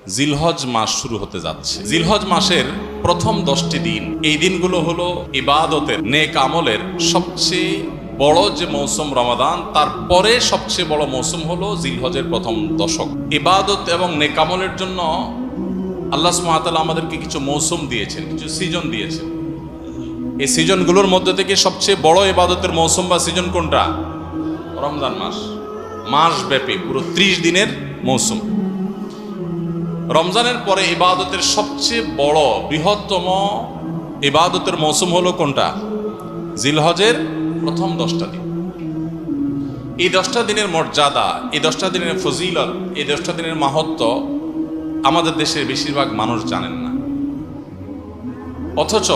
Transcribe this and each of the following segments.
জিলহজ মাস শুরু হতে যাচ্ছে। জিলহজ মাসের প্রথম 10টি দিন, এই দিনগুলো হলো ইবাদতের, নেক আমলের সবচেয়ে বড় যে মৌসুম রমাদান, তারপরে সবচেয়ে বড় মৌসুম হলো জিলহজের প্রথম দশক। ইবাদত এবং নেক আমলের জন্য আল্লাহ সুবহানাহু ওয়া তাআলা আমাদেরকে কিছু মৌসুম দিয়েছেন, কিছু সিজন দিয়েছেন। এই সিজনগুলোর মধ্যে থেকে সবচেয়ে বড় ইবাদতের মৌসুম বা সিজন কোনটা? রমজান মাস। মাসব্যাপী পুরো 30 দিনের মৌসুম। রমজানের পরে ইবাদতের সবচেয়ে বড় বৃহত্তম ইবাদতের মৌসুম হলো কোনটা? জিলহজের প্রথম 10টা দিন। এই 10টা দিনের মর্যাদা, এই 10টা দিনের ফজিলত, এই 10টা দিনের মাহাত্ম্য আমাদের দেশের বেশিরভাগ মানুষ জানেন না। অথচ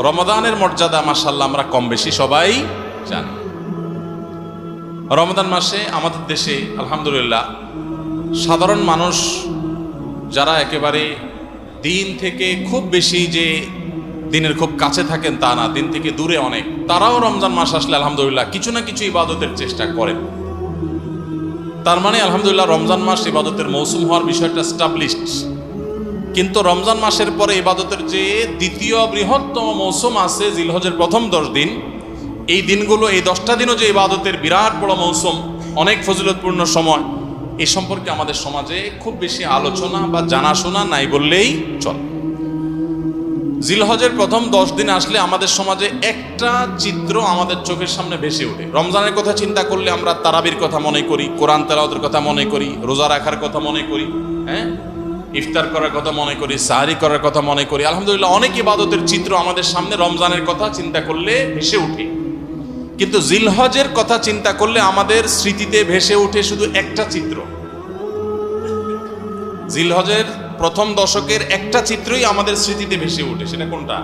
রমাদানের মর্যাদা মাশাআল্লাহ আমরা কম বেশি সবাই জানি। রমাদান মাসে আমাদের দেশে আলহামদুলিল্লাহ সাধারণ মানুষ যারা একেবারে দিন থেকে খুব বেশি যে দিনের খুব কাছে থাকেন তা না, দিন থেকে দূরে অনেক, তারাও রমজান মাস আসলে আলহামদুলিল্লাহ কিছু না কিছু ইবাদতের চেষ্টা করেন। তার মানে আলহামদুলিল্লাহ রমজান মাস ইবাদতের মৌসুম হওয়ার বিষয়টা এস্টাবলিশড। কিন্তু রমজান মাসের পরে ইবাদতের যে দ্বিতীয় বৃহত্তম মৌসুম আছে জিলহজের প্রথম 10 দিন, এই দিনগুলো, এই 10টা দিনও যে ইবাদতের বিরাট বড় মৌসুম, অনেক ফজিলতপূর্ণ সময়, এই সম্পর্কে আমাদের সমাজে খুব বেশি আলোচনা বা জানাশোনা নাই বললেই চলে। জিলহজের প্রথম 10 দিন আসলে আমাদের সমাজে একটা চিত্র আমাদের চোখের সামনে ভেসে ওঠে। রমজানের কথা চিন্তা করলে আমরা তারাবির কথা মনে করি, কোরআন তেলাওয়াতের কথা মনে করি, রোজা রাখার কথা মনে করি, ইফতার করার কথা মনে করি, সাহরি করার কথা মনে করি। আলহামদুলিল্লাহ অনেক ইবাদতের চিত্র আমাদের সামনে রমজানের কথা চিন্তা করলে ভেসে ওঠে। কিন্তু জিলহজের কথা চিন্তা করলে আমাদের স্মৃতিতে ভেসে ওঠে শুধু একটা চিত্র। জিলহজের প্রথম দশকের একটা চিত্রই আমাদের স্মৃতিতে ভেসে ওঠে। সেটা কোনটা?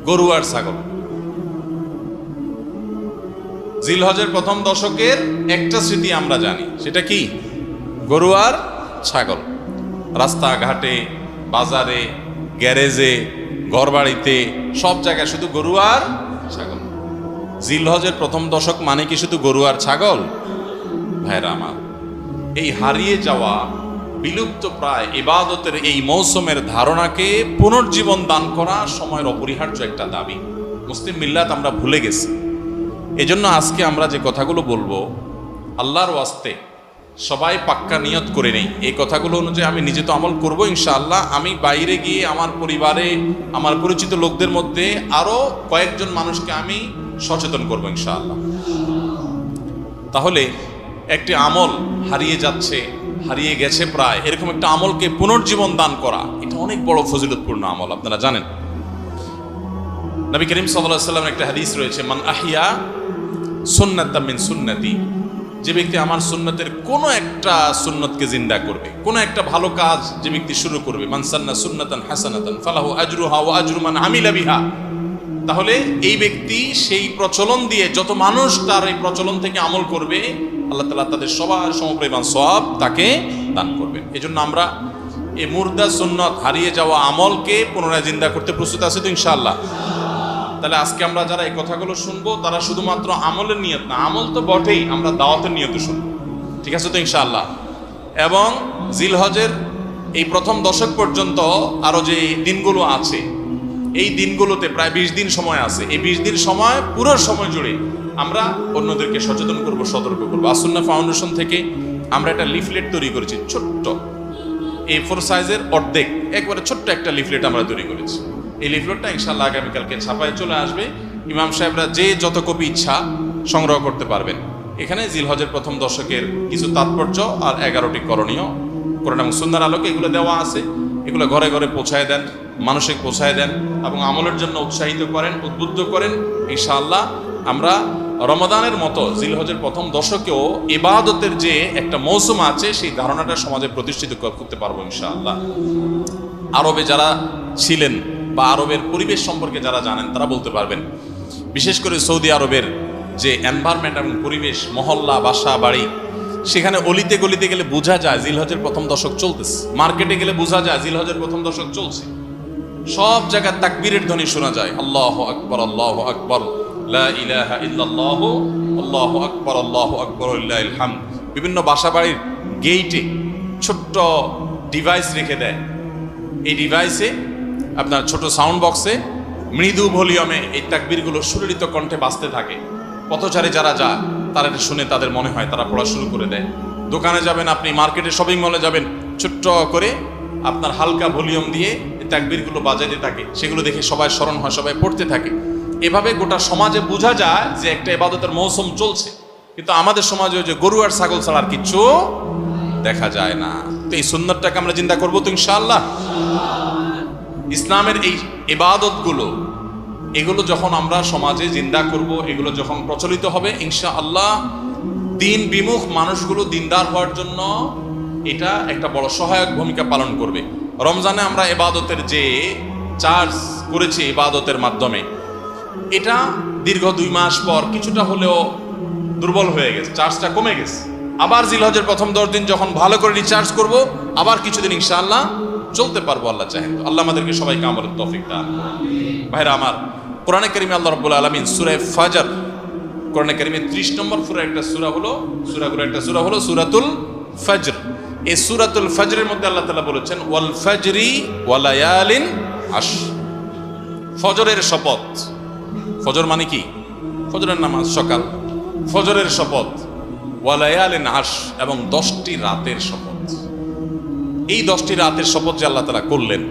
গরু আর ছাগল। জিলহজের প্রথম দশকের একটা স্মৃতি আমরা জানি, সেটা কি? গরু আর ছাগল। রাস্তাঘাটে, বাজারে, গ্যারেজে, ঘরবাড়িতে, সব জায়গায় শুধু গরু আর ছাগল। জিলহজের প্রথম দশক মানে কি শুধু গরু আর ছাগল? ভাইরা আমার, এই হারিয়ে যাওয়া, বিলুপ্ত প্রায় ইবাদতের এই মৌসুমের ধারণাকে পুনর্জীবন দান করা সময়ের অপরিহার্য একটা দাবি। মুসলিম মিল্লাত আমরা ভুলে গেছি। এজন্য আজকে আমরা যে কথাগুলো বলবো, আল্লাহর ওয়াস্তে সবাই পাক্কা নিয়ত করে নেই, এই কথাগুলো অনুযায়ী আমি নিজে তো আমল করবো ইনশাআল্লাহ। আমি বাইরে গিয়ে আমার পরিবারে, আমার পরিচিত লোকদের মধ্যে আরো কয়েকজন মানুষকে আমি সচেতন করবো ইনশাআল্লাহ। তাহলে একটি আমল হারিয়ে যাচ্ছে, হারিয়ে গেছে প্রায়, এরকম একটা আমলকে পুনর্জীবন দান করা, এটা অনেক বড় ফজিলতপূর্ণ আমল। আপনারা জানেন নবী করিম সাল্লাল্লাহু আলাইহি ওয়াসাল্লামের একটা হাদিস রয়েছে, মান আহিয়া সুন্নাতাম মিন সুন্নতি, যে ব্যক্তি আমার সুন্নতের কোনো একটা সুন্নতকে জিন্দা করবে, কোনো একটা ভালো কাজ যে ব্যক্তি শুরু করবে, মান সান্না সুন্নাতান হাসানাতান ফালাহু আজরুহা ওয়া আজরু মান আমিলা বিহা, তাহলে এই ব্যক্তি সেই প্রচলন দিয়ে যত মানুষ তার এই প্রচলন থেকে আমল করবে, আল্লাহ তাআলা তাদের সবার সমপরিমাণ সওয়াব তাকে দান করবেন। এজন্য আমরা এই মুর্দা সুন্নত, হারিয়ে যাওয়া আমলকে পুনরায় জিন্দা করতে প্রস্তুত আছি তো ইনশাআল্লাহ। তাহলে আজকে আমরা যারা এই কথাগুলো শুনবো, তারা শুধুমাত্র আমলের নিয়ত না, আমল তো বটেই, আমরা দাওয়াতের নিয়ত শুনবো, ঠিক আছে তো ইনশাআল্লাহ। এবং জিলহজের এই প্রথম দশক পর্যন্ত আরো যে দিনগুলো আছে, এই দিনগুলোতে প্রায় 20 দিন সময় আছে। এই 20 দিন সময়, পুরো সময় জুড়ে আমরা অন্যদেরকে সচেতন করব, সতর্ক করবো। আসুন্নাহ ফাউন্ডেশন থেকে আমরা একটা লিফলেট তৈরি করেছি, ছোট্ট A4 সাইজের অর্ধেক, একবারে ছোট্ট একটা লিফলেট আমরা তৈরি করেছি। এই লিফলেটটা ইনশাআল্লাহ আগামীকালকে ছাপায় চলে আসবে। ইমাম সাহেবরা যে যত কপি ইচ্ছা সংগ্রহ করতে পারবেন। এখানে জিলহজের প্রথম দশকের কিছু তাৎপর্য আর 11টি করণীয় কোরআন এবং সুন্নাহর আলোকে এগুলো দেওয়া আছে। এগুলো ঘরে ঘরে পৌঁছায় দেন, মানুষকে পৌঁছায় দেন এবং আমলের জন্য উৎসাহিত করেন, উদ্বুদ্ধ করেন। ইনশাআল্লাহ আমরা রমাদানের মতো জিলহজের প্রথম দশকেও ইবাদতের যে একটা মৌসুম আছে, সেই ধারণাটা সমাজে প্রতিষ্ঠিত করতে পারবো ইনশাআল্লাহ। আরবে যারা ছিলেন বা আরবের পরিবেশ সম্পর্কে যারা জানেন, তারা বলতে পারবেন। বিশেষ করে সৌদি আরবের যে এনভায়রনমেন্ট এবং পরিবেশ, মহল্লা, বাসা, বাড়ি, সেখানে অলিতে গলিতে গেলে বোঝা যায় জিলহজের প্রথম দশক চলতেছে। মার্কেটে গেলে বোঝা যায় জিলহজের প্রথম দশক চলছে। সব জায়গায় তাকবীরের ধ্বনি শোনা যায়, আল্লাহু আকবার, আল্লাহু আকবার, লা ইলাহা ইল্লাল্লাহু, আল্লাহু আকবার, আল্লাহু আকবার, লিল্লাহিল হামদ। বিভিন্ন বাসা বাড়ির গেইটে ছোট্ট ডিভাইস রেখে দেয়। এই ডিভাইসে আপনার ছোট সাউন্ড বক্সে মৃদু ভলিউমে এই তাকবীরগুলো সুললিত কণ্ঠে বাজতে থাকে। পথচারী যারা যায় তারা এটা শুনে তাদের মনে হয় তারা পড়া শুরু করে দেয়। দোকানে যাবেন আপনি, মার্কেটে শপিং মলে যাবেন, ছোট্ট করে আপনার হালকা ভলিউম দিয়ে এই তাকবীরগুলো বাজাতে থাকে, সেগুলো দেখে সবাই স্মরণ হয়, সবাই পড়তে থাকে। এভাবে গোটা সমাজে বোঝা যায় যে একটা ইবাদতের মৌসুম চলছে। কিন্তু আমাদের সমাজে ওই যে গরু আর ছাগল ছাড়া আর কিচ্ছু দেখা যায় না। তো এই সুন্নাতটাকে আমরা চিন্তা করবো তো ইনশাআল্লাহ। ইসলামের এই ইবাদতগুলো এগুলো যখন আমরা সমাজে জিন্দা করব, এগুলো যখন প্রচলিত হবে ইনশাআল্লাহ, দিন বিমুখ মানুষগুলো দিনদার হওয়ার জন্য এটা একটা বড় সহায়ক ভূমিকা পালন করবে। রমজানে আমরা ইবাদতের যে চার্জ করেছি ইবাদতের মাধ্যমে, এটা দীর্ঘ 2 মাস পর কিছুটা হলেও দুর্বল হয়ে গেছে, চার্জটা কমে গেছে। আবার জিলহজের প্রথম 10 দিন যখন ভালো করে রিচার্জ করব, আবার কিছুদিন ইনশাআল্লাহ চলতে পারবো আল্লাহ চাহেন। আল্লাহ আমাদেরকে সবাইকে আমলের তৌফিক দান করুন। ভাইরা আমার, কোরআনে কারিমে আল্লাহ রাব্বুল আলামিন সূরা ফাজর, কোরআনে কারিমে 30 নম্বর সূরা একটা সূরা হলো, সূরাগুলো একটা সূরা হলো সূরাতুল ফজর। এই সূরাতুল ফজরের মধ্যে আল্লাহ তাআলা বলেছেন ওয়াল ফজরি ওয়া লায়ালিন আশর, ফজরের শপথ। ফজর মানে কি? ফজরের নামাজ, সকাল। ফজরের শপথ, ওয়া লায়ালিন আশর, এবং 10টি রাতের শপথ। এই 10টি রাতের শপথ যে আল্লাহ তাআলা করলেন,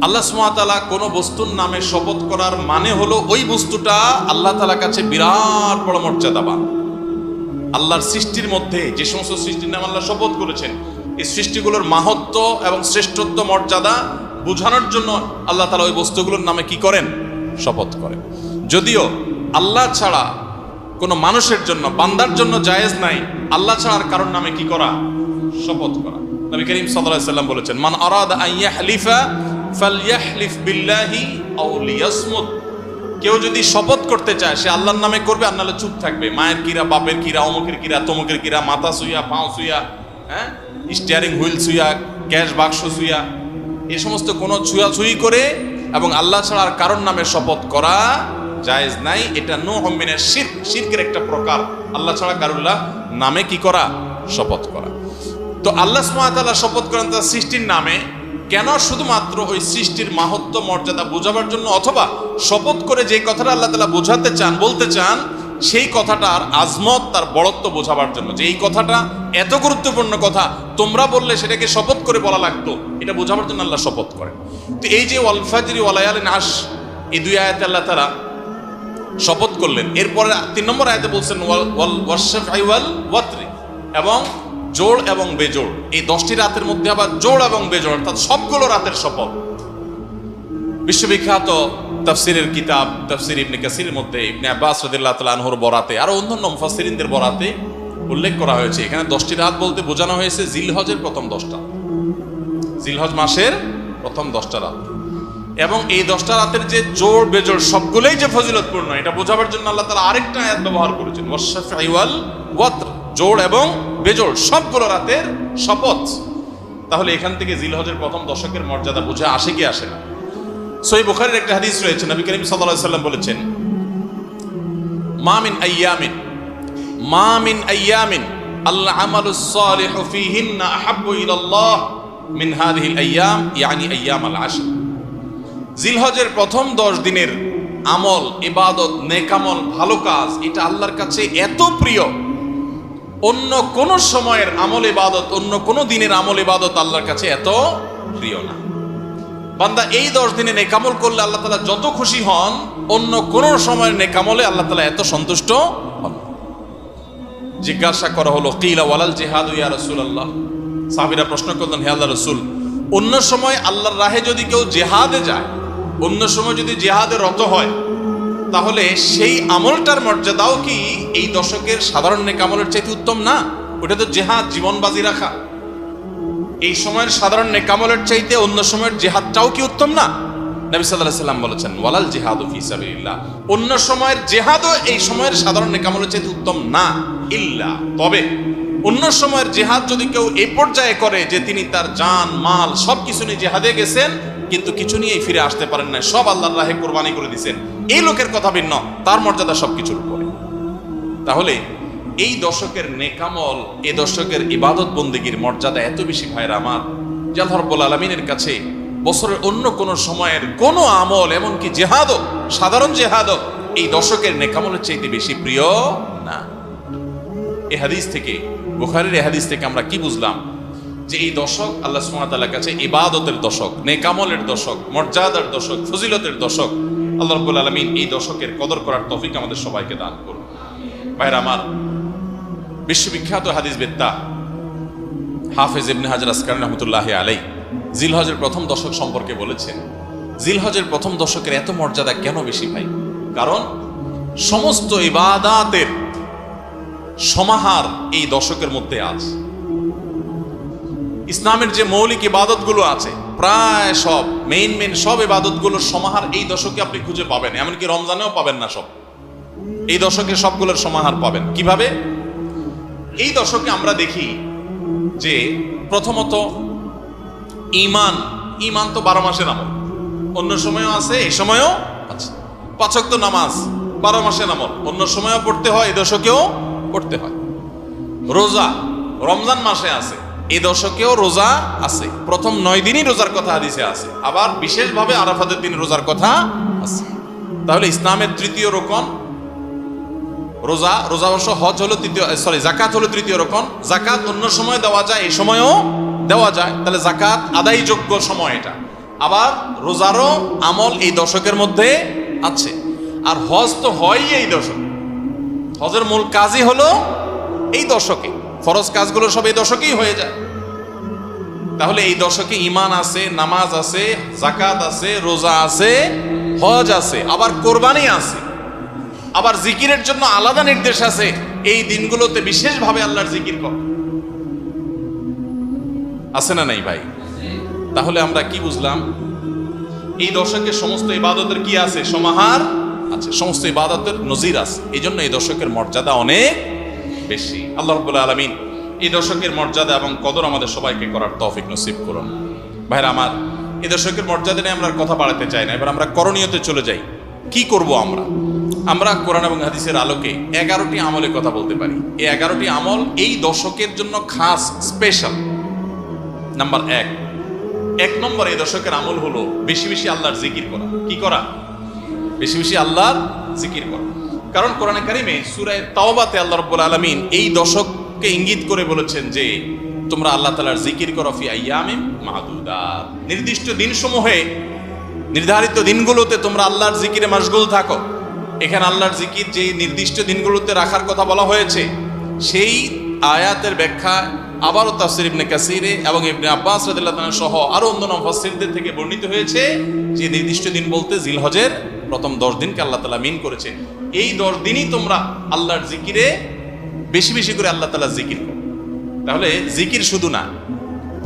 আল্লাহ সুবহানাহু ওয়া তাআলা কোনো বস্তুর নামে শপথ করার মানে হলো ওই বস্তুটা আল্লাহ তাআলার কাছে বিরাট বড় মর্যাদাবান। আল্লাহর সৃষ্টির মধ্যে যে সমস্ত সৃষ্টির নামে আল্লাহ শপথ করেছেন, এই সৃষ্টিগুলোর মাহাত্ম্য এবং শ্রেষ্ঠত্ব মর্যাদা বোঝানোর জন্য আল্লাহ তাআলা ওই বস্তুগুলোর নামে কি করেন? শপথ করেন। যদিও আল্লাহ ছাড়া কোনো মানুষের জন্য, বান্দার জন্য জায়েজ নাই আল্লাহ ছাড়া আর কারোর নামে কি করা? শপথ করা। নবী করিম সাল্লাল্লাহু আলাইহি ওয়াসাল্লাম বলেছেন মান আরাদা আন ইয়াহলিফা ফালইয়াহলিফ বিল্লাহি আও লিয়াসমুত। কেউ যদি শপথ করতে চায় সে আল্লাহর নামে করবে, আর নাহলে চুপ থাকবে। মায়ের কিরা, বাপের কিরা, অমুকের কিরা, তমুকের কিরা, মাথা সুইয়া, পাও সুইয়া, স্টিয়ারিং হুইল সুইয়া, গ্যাস বাক্স সুইয়া, এই সমস্ত কোনো ছুঁয়াছুঁয়ি করে এবং আল্লাহ ছাড়া আর কারোর নামে শপথ করা জায়েজ নাই। এটা নূহ মিনাশ শিরক, শিরকের একটা প্রকার। আল্লাহ ছাড়া কারুল্লাহ নামে কি করা? শপথ করা। তো আল্লাহ সুবহানাহু ওয়া তাআলা শপথ করেন তার সৃষ্টির নামে, কেন? শুধুমাত্র ওই সৃষ্টির মাহাত্ম্য মর্যাদা বোঝাবার জন্য, অথবা শপথ করে যে কথাটা আল্লাহ তাআলা বোঝাতে চান, বলতে চান, সেই কথাটার আজমত, তার বড়ত্ব বোঝাবার জন্য, যে এই কথাটা এত গুরুত্বপূর্ণ কথা, তোমরা বললে সেটাকে শপথ করে বলা লাগতো, এটা বোঝাবার জন্য আল্লাহ শপথ করেন। তো এই যে ওয়াল ফাজরি ওয়া লায়ালিন আশর, এই 2 আয়াতে আল্লাহ তাআলা শপথ করলেন। এরপরে 3 নম্বর আয়াতে বলছেন ওয়াশ-শাফঈ ওয়াল ওয়াতরি, এবং জোড় এবং বেজোড়। এই 10টি রাতের মধ্যে আবার জোড় এবং বেজোড়, অর্থাৎ সবগুলো রাতের শপথ। বিশ্ববিখ্যাত তাফসিরের কিতাব তাফসির ইবনে কাসিরের মধ্যে ইবনে আব্বাস রাদিয়াল্লাহু তাআলা আনহুর বরাতে, আরো অন্যান্য মুফাসসিরিনদের বরাতে উল্লেখ করা হয়েছে, এখানে 10টি রাত বলতে বোঝানো হয়েছে জিলহজের প্রথম 10টা, জিলহজ মাসের প্রথম 10টা রাত। এবং এই 10টা রাতের যে জোড় বেজোড় সবগুলোই যে ফজিলতপূর্ণ, এটা বোঝাবার জন্য আল্লাহ তাআলা আরেকটা আয়াত ব্যবহার করেছেন ওয়াশ-শাফঈ ওয়াল ওয়াতর, জোড় এবং বেজোড় সবগুলো রাতের শপথ। তাহলে এখান থেকে জিলহজের প্রথম দশকের মর্যাদা বুঝে আসে কি আসে না? সহিহ বুখারীর একটা হাদিস রয়েছে, নবী করিম সাল্লাল্লাহু আলাইহি ওয়াসাল্লাম বলেছেন মা মিন আইয়ামিন আল আমালুস সালিহু ফীহিন্না আহাব্বু ইলাল্লাহ মিন হাযিহিল আইয়াম, ইয়ানি আইয়ামাল আশর। জিলহজের প্রথম 10 দিনের আমল, ইবাদত, নেকামল, ভালো কাজ, এটা আল্লাহর কাছে এত প্রিয়, অন্য কোন সময়ের আমল ইবাদত, অন্য কোন দিনের আমল ইবাদত আল্লাহর কাছে এত প্রিয় না। বান্দা এই 10 দিনে নেকামল করলে আল্লাহ তাআলা যত খুশি হন, অন্য কোন সময়ের নেকামলে আল্লাহ তাআলা এত সন্তুষ্ট হন। জিজ্ঞাসা করা হলো কিলা ওয়ালাল জিহাদ ইয়া রাসূলুল্লাহ, সাহাবীরা প্রশ্ন করলেন হে আল্লাহর রাসূল, অন্য সময় আল্লাহর রাহে যদি কেউ জিহাদে যায়, অন্য সময় যদি জিহাদে রত হয়, তাহলে সেই আমলটার মর্যাদাও কি এই দশকের সাধারণ নেকামলের চাইতে উত্তম না? ওটা তো জিহাদ, জীবন বাজি রাখা। এই সময়ের সাধারণ নেকামলের চাইতে অন্য সময়ের জিহাদটাও কি উত্তম না? নবী সাল্লাল্লাহু আলাইহি ওয়াসাল্লাম বলেছেন ওয়ালাল জিহাদু ফি সাবিলিল্লাহ, অন্য সময়ের জিহাদও এই সময়ের সাধারণ নেকামলের চাইতে উত্তম না, ইল্লা, তবে অন্য সময়ের জিহাদ যদি কেউ এই পর্যায়ে করে যে তিনি তার জান মাল সবকিছু নিয়ে জিহাদে গেছেন, কিন্তু কিছু নিয়েই ফিরে আসতে পারেন না, সব আল্লাহর রাহে কোরবানি করে দিয়েছেন, এই লোকের কথা ভিন্ন, তার মর্যাদা সবকিছুর উপরে। তাহলে এই দশকের নেকামল, এই দশকের ইবাদত বন্দেগীর মর্যাদা এত বেশি ভাইরা আমার, যে আল্লাহ রাব্বুল আলামিনের কাছে বছরের অন্য কোন সময়ের কোন আমল, এমনকি জেহাদও, সাধারণ জেহাদও এই দশকের নেকামলের চাইতে বেশি প্রিয় না। এই হাদিস থেকে, বুখারীর এই হাদিস থেকে আমরা কি বুঝলাম? যে এই দশক আল্লাহ সুবহানাহু ওয়া তাআলার কাছে ইবাদতের দশক, নেকামলের দশক, মর্যাদার দশক, ফজিলতের দশক। আল্লাহ রাব্বুল আলামিন এই দশকের কদর করার তৌফিক আমাদের সবাইকে দান করুন। ভাইরা আমার, বিশ্ববিখ্যাত হাদিসবেত্তা হাফেজ ইবনে হাজার আসকালানী রাহমাতুল্লাহি আলাইহি জিলহজের প্রথম দশক সম্পর্কে বলেছেন, জিলহজের প্রথম দশকের এত মর্যাদা কেন বেশি ভাই? কারণ সমস্ত ইবাদাতের সমাহার এই দশকের মধ্যে আছে। ইসলামের যে মৌলিক ইবাদতগুলো আছে প্রায় সব, মেইন সব ইবাদতগুলোর সমাহার এই দশকে আপনি খুঁজে পাবেন। এমনকি রমজানেও পাবেন না সব, এই দশকে সবগুলোর সমাহার পাবেন। কিভাবে? এই দশকে আমরা দেখি যে প্রথমত ঈমান তো 12 মাসের আমল, অন্য সময়ও আছে, এই সময়ও আছে। 5 ওয়াক্ত নামাজ 12 মাসের আমল, অন্য সময়ও পড়তে হয়, এই দশকেও পড়তে হয়। রোজা রমজান মাসে আছে, এই দশকেও রোজা আছে। প্রথম 9 দিনই রোজার কথা হাদিসে আছে, আবার বিশেষভাবে আরাফাতের দিন রোজার কথা আছে। তাহলে ইসলামের তৃতীয় রকম রোজা, রোজা অবশ্য হজ হলো তৃতীয়, যাকাত হলো তৃতীয় রকম। যাকাত অন্য সময় দেওয়া যায়, এই সময়ও দেওয়া যায়, তাহলে যাকাত আদায়যোগ্য সময় এটা। আবার রোজারও আমল এই দশকের মধ্যে আছে। আর হজ তো হয়ই এই দশক, হজের মূল কাজই হলো এই দশকে, ফরজ কাজগুলো সব এই দশকেই হয়ে যায়। তাহলে এই দশকে ঈমান আছে, নামাজ আছে, যাকাত আছে, রোজা আছে, হজ আছে, আবার কোরবানি আছে, আবার জিকিরের জন্য আলাদা নির্দেশ আছে। এই দিনগুলোতে বিশেষভাবে আল্লাহর জিকির কর আছে না নাই ভাই? তাহলে আমরা কি বুঝলাম? এই দশকে সমস্ত ইবাদতের কি আছে? সমাহার আছে, সমস্ত ইবাদতের নজির আছে। এই জন্য এই দশকের মর্যাদা অনেক বেশি। আল্লাহ রাব্বুল আলামিন এই দশকের মর্যাদা এবং কদর আমাদের সবাইকে করার তৌফিক নসিব করুন। ভাইরা আমার, এই দশকের মর্যাদা নিয়ে আমরা কথা বাড়াতে চাই না, এবার আমরা করণীয়তে চলে যাই। কি করব আমরা? আমরা কোরআন এবং হাদিসের আলোকে 11টি আমলের কথা বলতে পারি। এই 11টি আমল এই দশকের জন্য খাস, স্পেশাল। নাম্বার 1 নম্বর এই দশকের আমল হলো বেশি বেশি আল্লাহর জিকির করা। কি করা? বেশি বেশি আল্লাহর জিকির করা। কারণ কোরআনে কারিমে সূরা তাওবাতে আল্লাহ রাব্বুল আলামিন এই দশককে ইঙ্গিত করে বলেছেন যে তোমরা আল্লাহ তাআলার জিকির করো ফি আইয়ামিন মাহদুদাত, নির্দিষ্ট দিনসমূহে, নির্ধারিত দিনগুলোতে তোমরা আল্লাহর জিকিরে মাশগুল থাকো। এখানে আল্লাহর জিকির যে নির্দিষ্ট দিনগুলোতে রাখার কথা বলা হয়েছে, সেই আয়াতের ব্যাখ্যা আবারও তাফসীর ইবনে কাসিরে এবং ইবনে আব্বাস রাদিয়াল্লাহু তাআলা সহ আরো অন্যান্য মুফাসসিরদের থেকে বর্ণিত হয়েছে যে নির্দিষ্ট দিন বলতে জিলহজের প্রথম 10 দিনকে আল্লাহ তাআলা মিন করেছে। এই 10 দিনই তোমরা আল্লাহর জিকিরে বেশি বেশি করে আল্লাহ তাআলার জিকির করো। তাহলে জিকির শুধু না,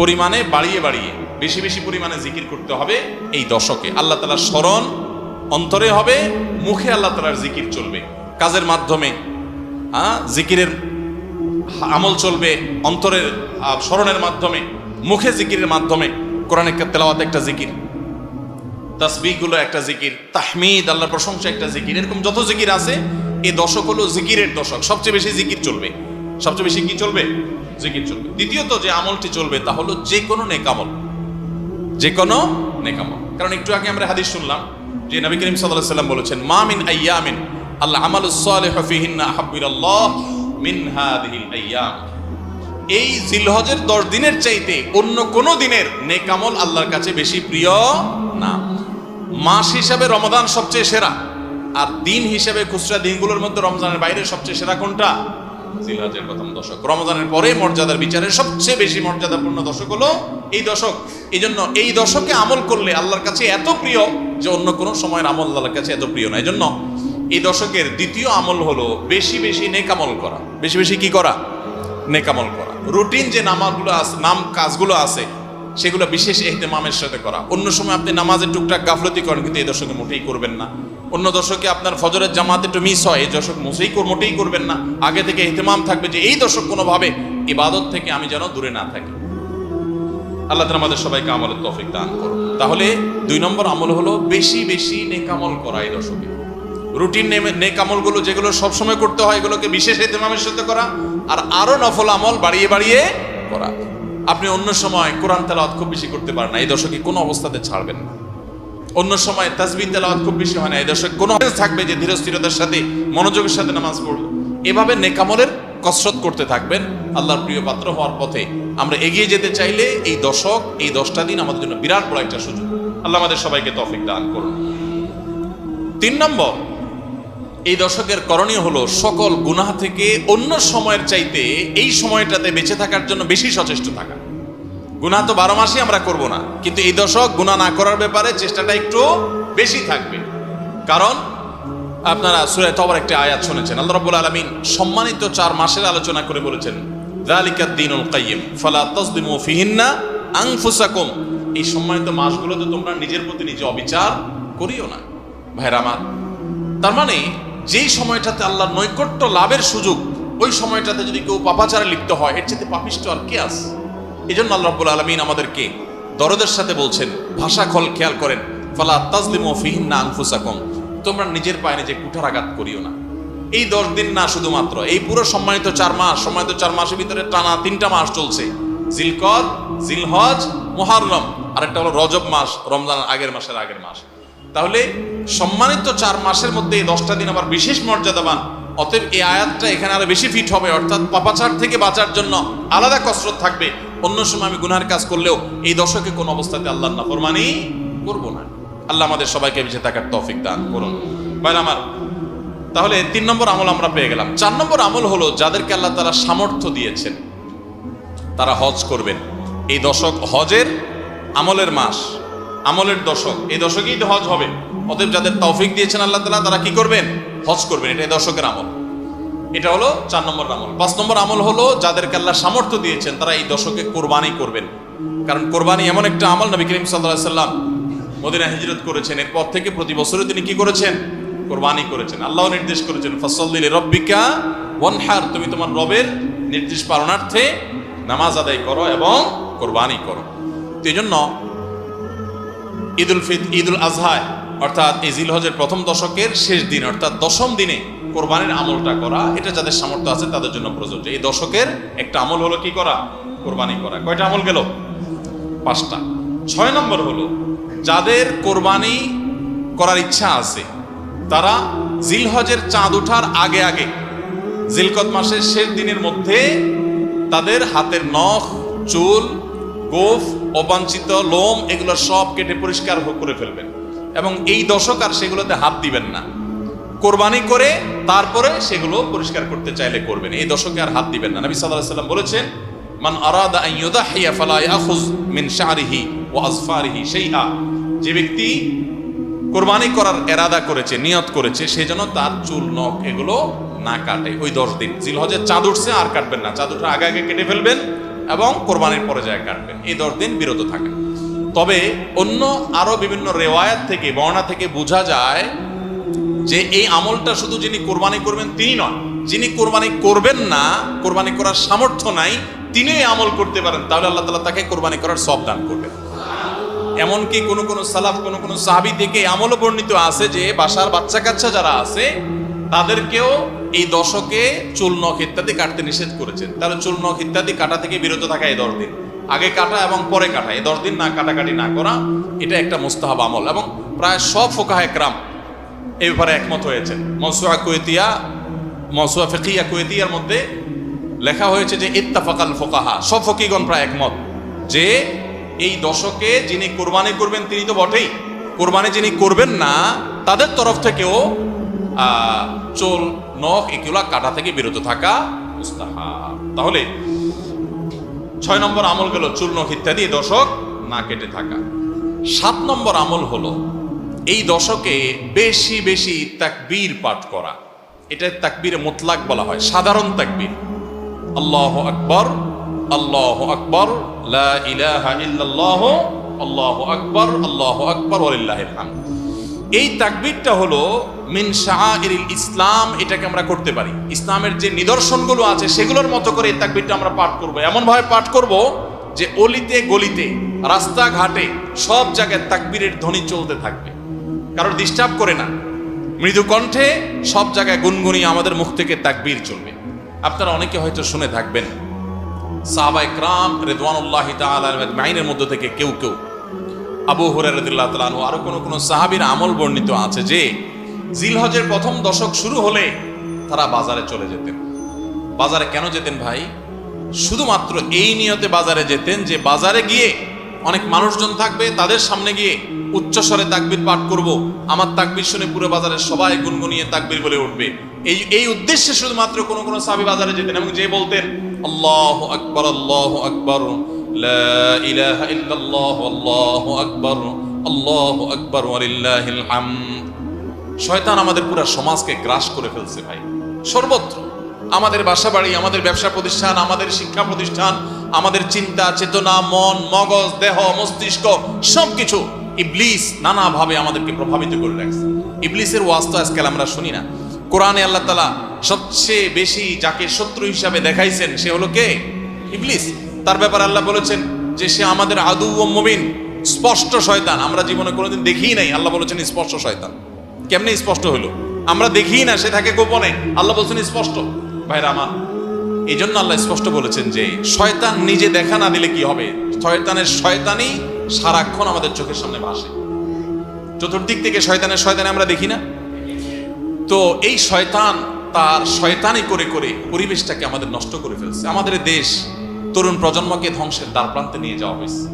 পরিমাণে বাড়িয়ে বাড়িয়ে বেশি বেশি পরিমাণে জিকির করতে হবে। এই দশকে আল্লাহ তাআলার স্মরণ অন্তরে হবে, মুখে আল্লাহ তাআলার জিকির চলবে, কাজের মাধ্যমে জিকিরের আমল চলবে, অন্তরের স্মরণের মাধ্যমে, মুখে জিকিরের মাধ্যমে। কোরআনের তেলাওয়াত একটা জিকির, তাসবিহগুলো একটা জিকির, তাহমিদ আল্লাহর প্রশংসা একটা জিকির। এরকম যত জিকির আছে, এই দশক হলো জিকিরের দশক। সবচেয়ে বেশি জিকির চলবে, সবচেয়ে বেশি কি চলবে? জিকির চলবে। দ্বিতীয়ত যে আমলটি চলবে তা হলো যে কোনো নেকামল, যে কোনো নেকামল। কারণ একটু আগে আমরা হাদিস শুনলাম যে নবী করিম সাল্লাল্লাহু আলাইহি ওয়াসাল্লাম বলেছেন, মা মিন আইয়ামিন আল আমালুস সালিহু ফিহিন্না আহাব্বু ইলাল্লাহ মিন হাযিহিল আইয়াম। এই জিলহজের 10 দিনের চাইতে অন্য কোন দিনের নেক আমল আল্লাহর কাছে বেশি প্রিয় না। মাস হিসাবে রমাদান সবচেয়ে সেরা, আর দিন হিসাবে খুচরা দিনগুলোর মধ্যে রমজানের বাইরে সবচেয়ে সেরা কোনটা? জিলহজের প্রথম দশক। রমজানের পরে মর্যাদার বিচারে সবচেয়ে বেশি মর্যাদাপূর্ণ দশক হলো এই দশক। এই জন্য এই দশকে আমল করলে আল্লাহর কাছে এত প্রিয় যে অন্য কোনো সময়ের আমল আল্লাহর কাছে এত প্রিয় না। এই জন্য এই দশকের দ্বিতীয় আমল হলো বেশি বেশি নেক আমল করা। বেশি বেশি কি করা? নেক আমল করা। রুটিন যে নামাগুলো আছে, কাজগুলো আছে, সেগুলো বিশেষ ইহতিমামের সাথে করা। অন্য সময় আপনি নামাজের টুকটাক গাফলতি করেন, কিন্তু এই দশকে মোটেই করবেন না। অন্য দশকে আপনার ফজরের জামাত একটু মিস হয়, এই দশক মোটেই করবেন না। আগে থেকে ইহতিমাম থাকবে যে এই দশক কোনোভাবে ইবাদত থেকে আমি যেন দূরে না থাকি। আল্লাহ তাআলা আমাদের সবাইকে আমলের তৌফিক দান করুন। তাহলে 2 নম্বর আমল হলো বেশি বেশি নেক আমল করা এই দশকে। রুটিন নেক আমলগুলো যেগুলো সবসময় করতে হয়, এগুলোকে বিশেষ ইহতিমামের সাথে করা, আর আরো নফল আমল বাড়িয়ে বাড়িয়ে করা। আপনি অন্য সময় কোরআন তেলাওয়াত খুব বেশি করতে পারেন না, এই দশকে কোনো অবস্থাতে ছাড়বেন না। অন্য সময় তাসবিহ তেলাওয়াত খুব বেশি হয় না, এই দশকে কোনো থাকবে যে ধীরস্থিরতার সাথে মনোযোগের সাথে নামাজ পড়বে। এভাবে নেকামলের কসরত করতে থাকবেন আল্লাহর প্রিয় পাত্র হওয়ার পথে। আমরা এগিয়ে যেতে চাইলে এই দশক, এই 10টা দিন আমাদের জন্য বিরাট বড় একটা সুযোগ। আল্লাহ আমাদের সবাইকে তৌফিক দান করুন। 3 নম্বর, এই দশকের করণীয় হলো সকল গুনাহ থেকে অন্য সময়ের চাইতে এই সময়টাতে বেঁচে থাকার জন্য বেশি সচেষ্ট থাকা। গুনাহ তো 12 মাসই আমরা করব না, কিন্তু এই দশক গুনাহ না করার ব্যাপারে চেষ্টাটা একটু বেশি থাকবে। কারণ আপনারা সূরা তওবার একটা আয়াত শুনেছেন, আল্লাহ রাব্বুল আলামিন সম্মানিত 4 মাসের আলোচনা করে বলেছেন, যালিকাদ দীনুল কাইয়্যিম ফালা তাজলিমু ফিহিন্না আনফুসাকুম। এই সম্মানিত মাসগুলোতে তোমরা নিজের প্রতি নিজে অবিচার করিও না। ভাইরা আমার, তার মানে যেই সময়টাতে আল্লাহর নৈকট্য লাভের সুযোগ, ওই সময়টাতে যদি কেউ পাপাচারে লিপ্ত হয়, এর চেয়ে পাপিষ্ঠ আর কে আছে? এই জন্য আল্লাহ রাব্বুল আলামিন আমাদেরকে দরদের সাথে বলছেন, ভাষা খেয়াল করেন, ফালা তাজলিমু ফিহিন্না আনফুসাকুম, তোমরা নিজের পায়ে নিজে কুঠারাঘাত করিও না। এই 10 দিন না, শুধুমাত্র এই পুরো সম্মানিত 4 মাস, সম্মানিত 4 মাসের ভিতরে টানা 3টা মাস চলছে, জিলকদ, জিলহজ, মুহররম, আর একটা হলো রজব মাস, রমজানের আগের মাস। তাহলে সম্মানিত 4 মাসের মধ্যে এই 10টা দিন আবার বিশেষ মর্যাদাবান। অতএব এই আয়াতটা এখানে আরো বেশি ফিট হবে, অর্থাৎ পাপাচার থেকে বাঁচার জন্য আলাদা কসরত থাকবে। অন্য সময় আমি গুনাহের কাজ করলেও এই দশকে কোন অবস্থাতে আল্লাহর নাফরমানি করব না। আল্লাহ আমাদের সবাইকে বেঁচে থাকার তৌফিক দান করুন। ভাই আমার, তাহলে 3 নম্বর আমল আমরা পেয়ে গেলাম। 4 নম্বর আমল হলো, যাদেরকে আল্লাহ তাআলা সামর্থ্য দিয়েছেন তারা হজ করবেন। এই দশক হজের আমলের মাস, আমলের দশক, এই দশকেই তো হজ হবে। অতএব যাদের তৌফিক দিয়েছেন আল্লাহ তাআলা, তারা কি করবেন? হজ করবেন। এটা এই দশকের আমল। এটা হলো 4 নম্বর আমল। 5 নম্বর আমল হলো, যাদেরকে আল্লাহ সামর্থ্য দিয়েছেন তারা এই দশকে কোরবানি করবেন। কারণ কোরবানি এমন একটা আমল, নবী করিম সাল্লাল্লাহু আলাইহি সাল্লাম মদিনা হিজরত করেছেন, এরপর থেকে প্রতি বছরই তিনি কি করেছেন? কোরবানি করেছেন। আল্লাহ নির্দেশ করেছেন, ফাসাল্লি লিরাব্বিকা ওয়ানহার, তুমি তোমার রবের নির্দেশ পালনার্থে নামাজ আদায় করো এবং কোরবানি করো। তো এই জন্য ঈদুল আজহা, অর্থাৎ এই জিলহজের প্রথম দশকের শেষ দিন, অর্থাৎ 10ম দিনে কোরবানির আমলটা করা, এটা যাদের সামর্থ্য আছে তাদের জন্য প্রযোজ্য। এই দশকের একটা আমল হলো কি করা? কোরবানি করা। কয়টা আমল গেল? 5টা। 6 নম্বর হলো, যাদের কোরবানি করার ইচ্ছা আছে তারা জিলহজের চাঁদ ওঠার আগে আগে, জিলকদ মাসের শেষ দিনের মধ্যে তাদের হাতের নখ, চুল, গোফ, অবাঞ্ছিত লোম, এগুলো সব কেটে পরিষ্কার করে ফেলবেন এবং এই দশক আর সেগুলোতে হাত দিবেন না। কোরবানি করে তারপরে সেগুলো পরিষ্কার করতে চাইলে করবেন, এই দশকে আর হাত দিবেন না। নবী সাল্লাল্লাহু আলাইহি ওয়াসাল্লাম বলেছেন, মান আরাদা আন ইউদাহিয়া ফালা ইয়াখুয মিন শা'রিহি ওয়া আযফারিহি শাইআ, যে ব্যক্তি কোরবানি করার ইরাদা করেছে, নিয়ত করেছে, সেজন্য তার চুল, নখ এগুলো না কাটে ওই 10 দিন। জিলহজের চাঁদ উঠছে আর কাটবেন না, চাঁদ ওঠার আগে আগে কেটে ফেলবেন এবং কোরবানির পরে যায় কাটবেন। এই 10 দিন বিরত থাকেন। তবে অন্য আরো বিভিন্ন রেওয়ায়াত থেকে, বর্ণনা থেকে বোঝা যায় যে এই আমলটা শুধু যিনি কোরবানি করবেন তিনি নন, যিনি কোরবানি করবেন না, কোরবানি করার সামর্থ্য নাই, তিনি এই আমল করতে পারেন, তাহলে আল্লাহ তাআলা তাকে কোরবানি করার সওয়াব দান করবেন। এমনকি কোন সালাফ, কোন সাহাবী থেকে আমলও বর্ণিত আছে যে বাসার বাচ্চা কাচ্চা যারা আছে তাদেরকেও এই দশকে চুল, নখ ইত্যাদি কাটতে নিষেধ করেছেন। তাহলে চুল, নখ ইত্যাদি কাটা থেকে বিরত থাকা এই 10 দিন, আগে কাটা এবং পরে কাটা, এই 10 দিন না কাটাকাটি না করা, এটা একটা মুস্তাহাব আমল। এবং প্রায় সব ফুকাহায়ে কেরাম এই ব্যাপারে একমত হয়েছেন। মওসুআ ফিকহিয়া কুয়েতিয়ার মধ্যে লেখা হয়েছে যে ইত্তাফাকাল ফুকাহা, সব ফকিহগণ প্রায় একমত যে এই দশকে যিনি কোরবানি করবেন তিনি তো বটেই, কোরবানি যিনি করবেন না তাদের তরফ থেকেও চুল, নখ এগুলা কাটা থেকে বিরত থাকা মুস্তাহাব। তাহলে 6 নম্বর আমল গেল চুল, নখ ইত্যাদি দশক না কেটে থাকা। 7 নম্বর আমল হলো এই দশকে বেশি বেশি তাকবীর পাঠ করা। এটা তাকবীরে মুতলাক বলা হয়, সাধারণ তাকবীর। আল্লাহু আকবার, আল্লাহু আকবার, লা ইলাহা ইল্লাল্লাহ, আল্লাহু আকবার, আল্লাহু আকবার ওয়ালিল্লাহিল হামদ। এই তাকবীরটা হলো মিন শাআইরিল ইসলাম, এটাকে আমরা করতে পারি। ইসলামের যে নিদর্শনগুলো আছে সেগুলোর মতো করে এই তাকবীরটা আমরা পাঠ করব। এমন ভাবে পাঠ করব যে অলিতে গলিতে, রাস্তাঘাটে সব জায়গায় তাকবীরের ধ্বনি চলতে থাকবে, কারোর ডিস্টার্ব করে না, মৃদু কণ্ঠে সব জায়গায় গুনগুনিয়ে আমাদের মুখ থেকে তাকবীর চলবে। আপনারা অনেকে হয়তো শুনে থাকবেন সাহাবায়ে কেরাম রিদওয়ানুল্লাহি তাআলা আজমাইনের মধ্য থেকে কেউ কেউ, আবু হুরায়রা রাদিয়াল্লাহু তাআলা আনহু, আরো কোন সাহাবীর আমল বর্ণিত আছে যে জিলহজের প্রথম দশক শুরু হলে তারা বাজারে চলে যেতেন। বাজারে কেন যেতেন ভাই? শুধুমাত্র এই নিয়তে বাজারে যেতেন যে বাজারে গিয়ে অনেক মানুষজন থাকবে, তাদের সামনে গিয়ে উচ্চস্বরে তাকবীর পাঠ করব, আমার তাকবীর শুনে পুরো বাজারের সবাই গুনগুনিয়ে তাকবীর বলে উঠবে। এই উদ্দেশ্যে শুধুমাত্র কোন সাহাবী বাজারে যেতেন এবং যে বলতেন আল্লাহু আকবার, আল্লাহু আকবার, লা ইলাহা ইল্লাল্লাহ, আল্লাহু আকবার, আল্লাহু আকবার, ওয়ালিল্লাহিল হামদ। শয়তান আমাদের পুরো সমাজকে গ্রাস করে ফেলছে ভাই, সর্বত্র। আমাদের বাসা বাড়ি, আমাদের ব্যবসা প্রতিষ্ঠান, আমাদের শিক্ষা প্রতিষ্ঠান, আমাদের চিন্তা চেতনা, মন মগজ, দেহ মস্তিষ্ক, সবকিছু ইবলিস নানাভাবে আমাদেরকে প্রভাবিত করে রাখছে। ইবলিসের ওয়াজ তো আজকাল আমরা শুনি না। কোরআনে আল্লাহ তাআলা সবচেয়ে বেশি যাকে শত্রু হিসাবে দেখাইছেন সে হলো কে? ইবলিস। তার ব্যাপারে আল্লাহ বলেছেন যে সে আমাদের আদু ও মুবিন, স্পষ্ট শয়তান। আমরা জীবনে কোনোদিন দেখিই নাই, আল্লাহ বলেছেন স্পষ্ট শয়তান। কেমনে স্পষ্ট হলো? আমরা দেখি না, সে থাকে গোপনে, আল্লাহ বলছেন স্পষ্ট। ভাইরা আমার, এই জন্য আল্লাহ স্পষ্ট বলেছেন যে শয়তান নিজে দেখা না দিলে কি হবে? শয়তানের শয়তানি সারাক্ষণ আমাদের চোখের সামনে ভাসে, চতুর্দিক থেকে শয়তানে আমরা দেখি না? তো এই শয়তান তার শয়তানি করে করে পরিবেশটাকে আমাদের নষ্ট করে ফেলছে। আমাদের দেশ তরুণ প্রজন্মকে ধ্বংসের দ্বারপ্রান্তে নিয়ে যাওয়া হয়েছে।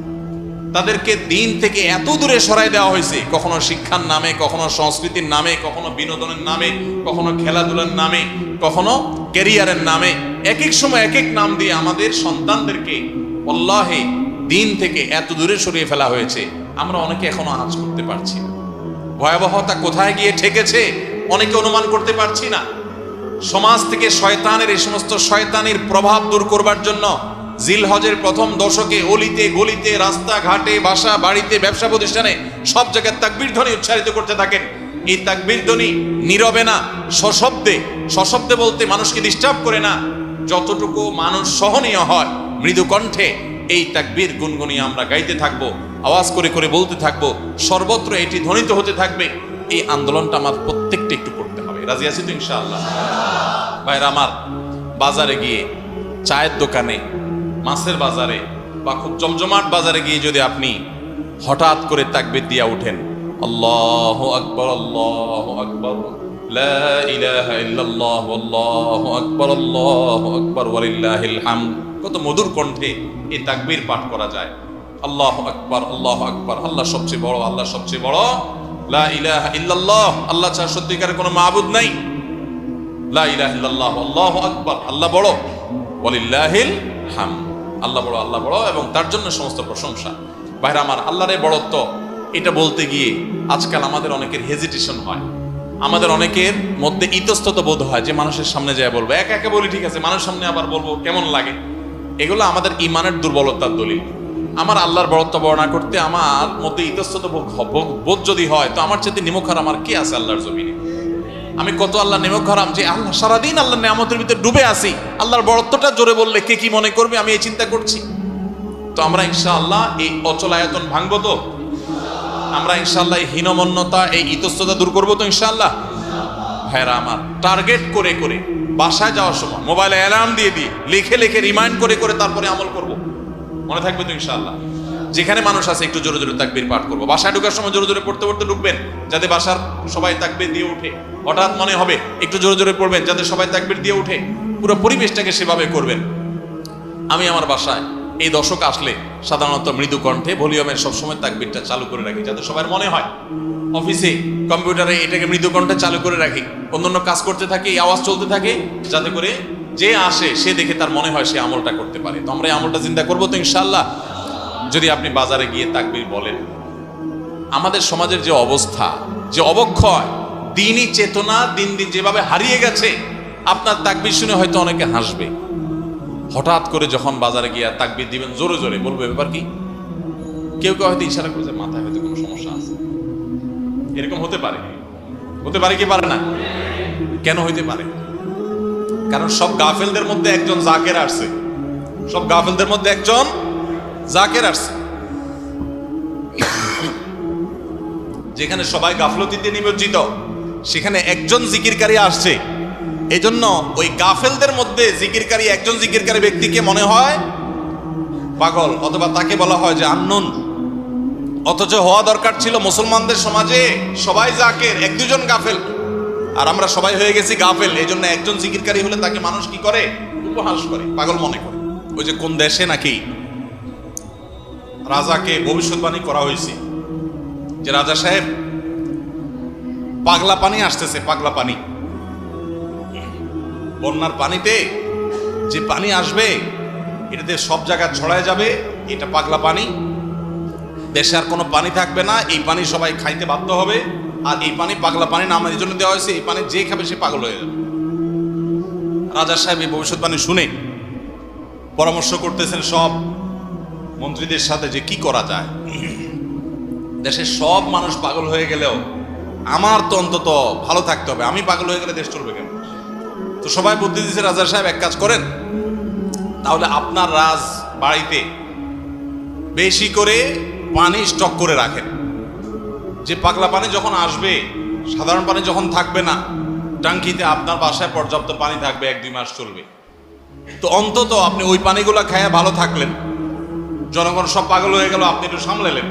তাদেরকে দিন থেকে এত দূরে সরাই দেওয়া হয়েছে, কখনো শিক্ষার নামে, কখনো সংস্কৃতির নামে, কখনো বিনোদনের নামে, কখনো খেলাধুলার নামে, কখনো ক্যারিয়ারের নামে, এক এক সময় এক এক নাম দিয়ে আমাদের সন্তানদেরকে আল্লাহে দিন থেকে এত দূরে সরিয়ে ফেলা হয়েছে। আমরা অনেকে এখনো আঁচ করতে পারছি না। ভয়াবহতা কোথায় গিয়ে ঠেকেছে অনেকে অনুমান করতে পারছি না। সমাজ থেকে শয়তানের এই সমস্ত শয়তানির প্রভাব দূর করবার জন্য জিলহজের প্রথম দশকে অলিতে গলিতে, রাস্তাঘাটে, বাসা বাড়িতে, ব্যবসা প্রতিষ্ঠানে সব জায়গায় তাকবীর ধ্বনি উচ্চারিত করতে থাকেন। এই তাকবীর ধ্বনি নীরবে না, সশব্দে। সশব্দে বলতে মানুষকে ডিস্টার্ব করে না, যতটুকু মানুষ সহনীয় হয় মৃদু কণ্ঠে এই তাকবীর গুনগুনিয়ে আমরা গাইতে থাকবো, আওয়াজ করে করে বলতে থাকবো, সর্বত্র এটি ধ্বনিত হতে থাকবে। এই আন্দোলনটা আমার প্রত্যেকটা একটু করতে হবে। রাজি আছি তো ইনশাআল্লাহ? ভাইরা আমার, বাজারে গিয়ে, চায়ের দোকানে, মাছের বাজারে বা খুব জমজমাট বাজারে গিয়ে যদি আপনি হঠাৎ করে তাকবীর দিয়া উঠেন, আল্লাহু আকবার, আল্লাহু আকবার, লা ইলাহা ইল্লাল্লাহ, আল্লাহু আকবার, আল্লাহু আকবার, ওয়ালিল্লাহিল হামদ, কত মধুর কণ্ঠে এই তাকবীর পাঠ করা যায়। আল্লাহু আকবার, আল্লাহু আকবার, আল্লাহ সবচেয়ে বড়, আল্লাহ সবচেয়ে বড়, লা ইলাহা ইল্লাল্লাহ, আল্লাহ ছাড়া সত্যিকারের কোনো মাবুদ নাই, লা ইলাহা ইল্লাল্লাহ, আল্লাহু আকবার, আল্লাহ বড়, ওয়ালিল্লাহিল হামদ, আল্লাহ বড়, আল্লাহ বড় এবং তার জন্য সমস্ত প্রশংসা। ভাইরা আমার, আল্লাহর এই বড়ত্ব এটা বলতে গিয়ে আজকাল আমাদের অনেকের হেজিটেশন হয়, আমাদের অনেকের মধ্যে ইতস্তত বোধ হয় যে মানুষের সামনে যায় বলবো। একা একা বলি ঠিক আছে, মানুষের সামনে আবার বলবো কেমন লাগে। এগুলো আমাদের ইমানের দুর্বলতার দলিল। আমার আল্লাহর বড়ত্ব বর্ণনা করতে আমার মধ্যে ইতস্তত বোধ যদি হয়, তো আমার চেয়ে নিমক হারাম আর কে আছে আল্লাহর জমিনে? আমি কত আল্লাহ নিমক হারাম যে আল্লাহ সারাদিন আল্লাহর নিয়ামতের ভিতরে ডুবে আছি, আল্লাহর বড়ত্বটা জোরে বললে কে কি মনে করবে, আমি এই চিন্তা করছি। তো আমরা ইনশাআল্লাহ এই অচল আয়তন ভাঙবো তো? আমরা ইনশাআল্লাহ এই হীনমন্যতা, এই ইতস্ততা দূর করবো তো ইনশাআল্লাহ? ভাইরা আমার, টার্গেট করে করে বাসায় যাওয়ার সময় মোবাইলে অ্যালার্ম দিয়ে দিয়ে লিখে লিখে রিমাইন্ড করে করে তারপরে আমল করব। মনে থাকবে তো ইনশাআল্লাহ? যেখানে মানুষ আছে একটু জোরে জোরে তাকবীর পাঠ করবো। বাসায় ঢোকার সময় জোরে জোরে পড়তে পড়তে ঢুকবেন, যাতে বাসার সবাই তাকবীর দিয়ে উঠে। হঠাৎ মনে হবে একটু জোরে জোরে পড়বেন, যাতে সবাই তাকবীর দিয়ে উঠে। পুরো পরিবেশটাকে সেভাবে করবেন। আমি আমার বাসায় এই দশক আসলে সাধারণত মৃদু কণ্ঠে ভলিউমের সবসময় তাকবীরটা চালু করে রাখি, যাতে সবার মনে হয়। অফিসে কম্পিউটারে এটাকে মৃদু কণ্ঠে চালু করে রাখি, অন্যান্য কাজ করতে থাকে, এই আওয়াজ চলতে থাকে, যাতে করে যে আসে সে দেখে তার মনে হয় সে আমলটা করতে পারে। তো আমরা এই আমলটা চিন্তা করবো তো ইনশাআল্লাহ? যদি আপনি বাজারে গিয়ে তাকবীর বলেন, আমাদের সমাজের যে অবস্থা, যে অবক্ষয়, দিনই চেতনা দিন দিন যেভাবে হারিয়ে গেছে, আপনার তাকবীর শুনে হয়তো অনেকে হাসবে। হঠাৎ করে যখন বাজারে গিয়ে তাকবীর দিবেন জোরে জোরে, বলবে ব্যাপার কি? কেউ কেউ হয়তো ইশারা করে যে মাথায় হয়তো কোনো সমস্যা আছে। এরকম হতে পারে, হতে পারে কি পারে না? কেন হইতে পারে? কারণ সব গাফেলদের মধ্যে একজন জাকের আসছে, সব গাফেলদের মধ্যে একজন জাকের আসছে। যেখানে সবাই গাফলতিতে নিমজ্জিত, সেখানে একজন জিকিরকারী আসছে। এই জন্য ওই গাফেলদের মধ্যে জিকিরকারী একজন জিকিরকারী ব্যক্তিকে মনে হয় পাগল, অথবা তাকে বলা হয় যে আননোন। অথচ হওয়া দরকার ছিল মুসলমানদের সমাজে সবাই জাকের, এক দুজন গাফেল, আর আমরা সবাই হয়ে গেছি গাফেল। এই জন্য একজন জিকিরকারী হলে তাকে মানুষ কি করে? উপহাস করে, পাগল মনে করে। ওই যে কোন দেশে নাকি রাজাকে ভবিষ্যৎবাণী করা হয়েছে যে রাজা সাহেব পাগলা পানি আসতেছে, পাগলা পানি, বন্যার পানিতে যে পানি আসবে এটাতে সব জায়গায় ছড়ায় যাবে, এটা পাগলা পানি, দেশে আর কোনো পানি থাকবে না, এই পানি সবাই খাইতে বাধ্য হবে, আর এই পানি পাগলা পানি নাম এই জন্য দেওয়া হয়েছে, এই পানি যে খাবে সে পাগল হয়ে যাবে। রাজা সাহেব এই ভবিষ্যৎবাণী শুনে পরামর্শ করতেছেন সব মন্ত্রীদের সাথে যে কি করা যায়। দেশের সব মানুষ পাগল হয়ে গেলেও আমার তো অন্তত ভালো থাকতে হবে, আমি পাগল হয়ে গেলে দেশ চলবে কেন? তো সবাই বুদ্ধি দিচ্ছে, রাজা সাহেব এক কাজ করেন, তাহলে আপনার রাজ বাড়িতে বেশি করে পানি স্টক করে রাখেন, যে পাগলা পানি যখন আসবে, সাধারণ পানি যখন থাকবে না, টাঙ্কিতে আপনার বাসায় পর্যাপ্ত পানি থাকবে, 1-2 মাস চলবে। তো অন্তত আপনি ওই পানিগুলো খাইয়া ভালো থাকলেন, জনগণ সব পাগল হয়ে গেল, আপনি একটু সামলালেন।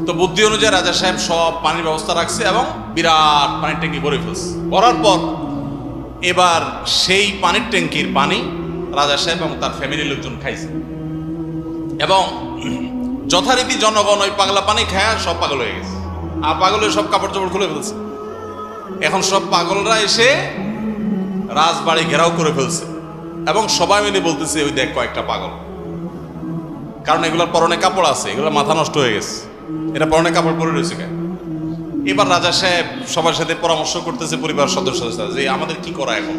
তো বুদ্ধি অনুযায়ী রাজা সাহেব সব পানির ব্যবস্থা রাখছে এবং বিরাট পানির ট্যাঙ্কি ভরে ফেলছে। ভরার পর এবার সেই পানির ট্যাঙ্কির পানি রাজা সাহেব এবং তার ফ্যামিলির লোকজন খাইছে, এবং যথারীতি জনগণ ওই পাগলা পানি খায়া সব পাগল হয়ে গেছে, আর পাগল হয়ে সব কাপড় চোপড় খুলে ফেলছে। এখন সব পাগলরা এসে রাজবাড়ি ঘেরাও করে ফেলছে, এবং সবাই মিলে বলতেছে ওই দেখ কয়েকটা পাগল, কারণ এগুলোর পরনে কাপড় আছে, এগুলোর মাথা নষ্ট হয়ে গেছে, এটা পরনে কাপড় পরে রয়েছে কেন? এবার রাজা সাহেব সবার সাথে পরামর্শ করতেছে, পরিবার সদস্যদের সাথে, যে আমাদের কি করা এখন?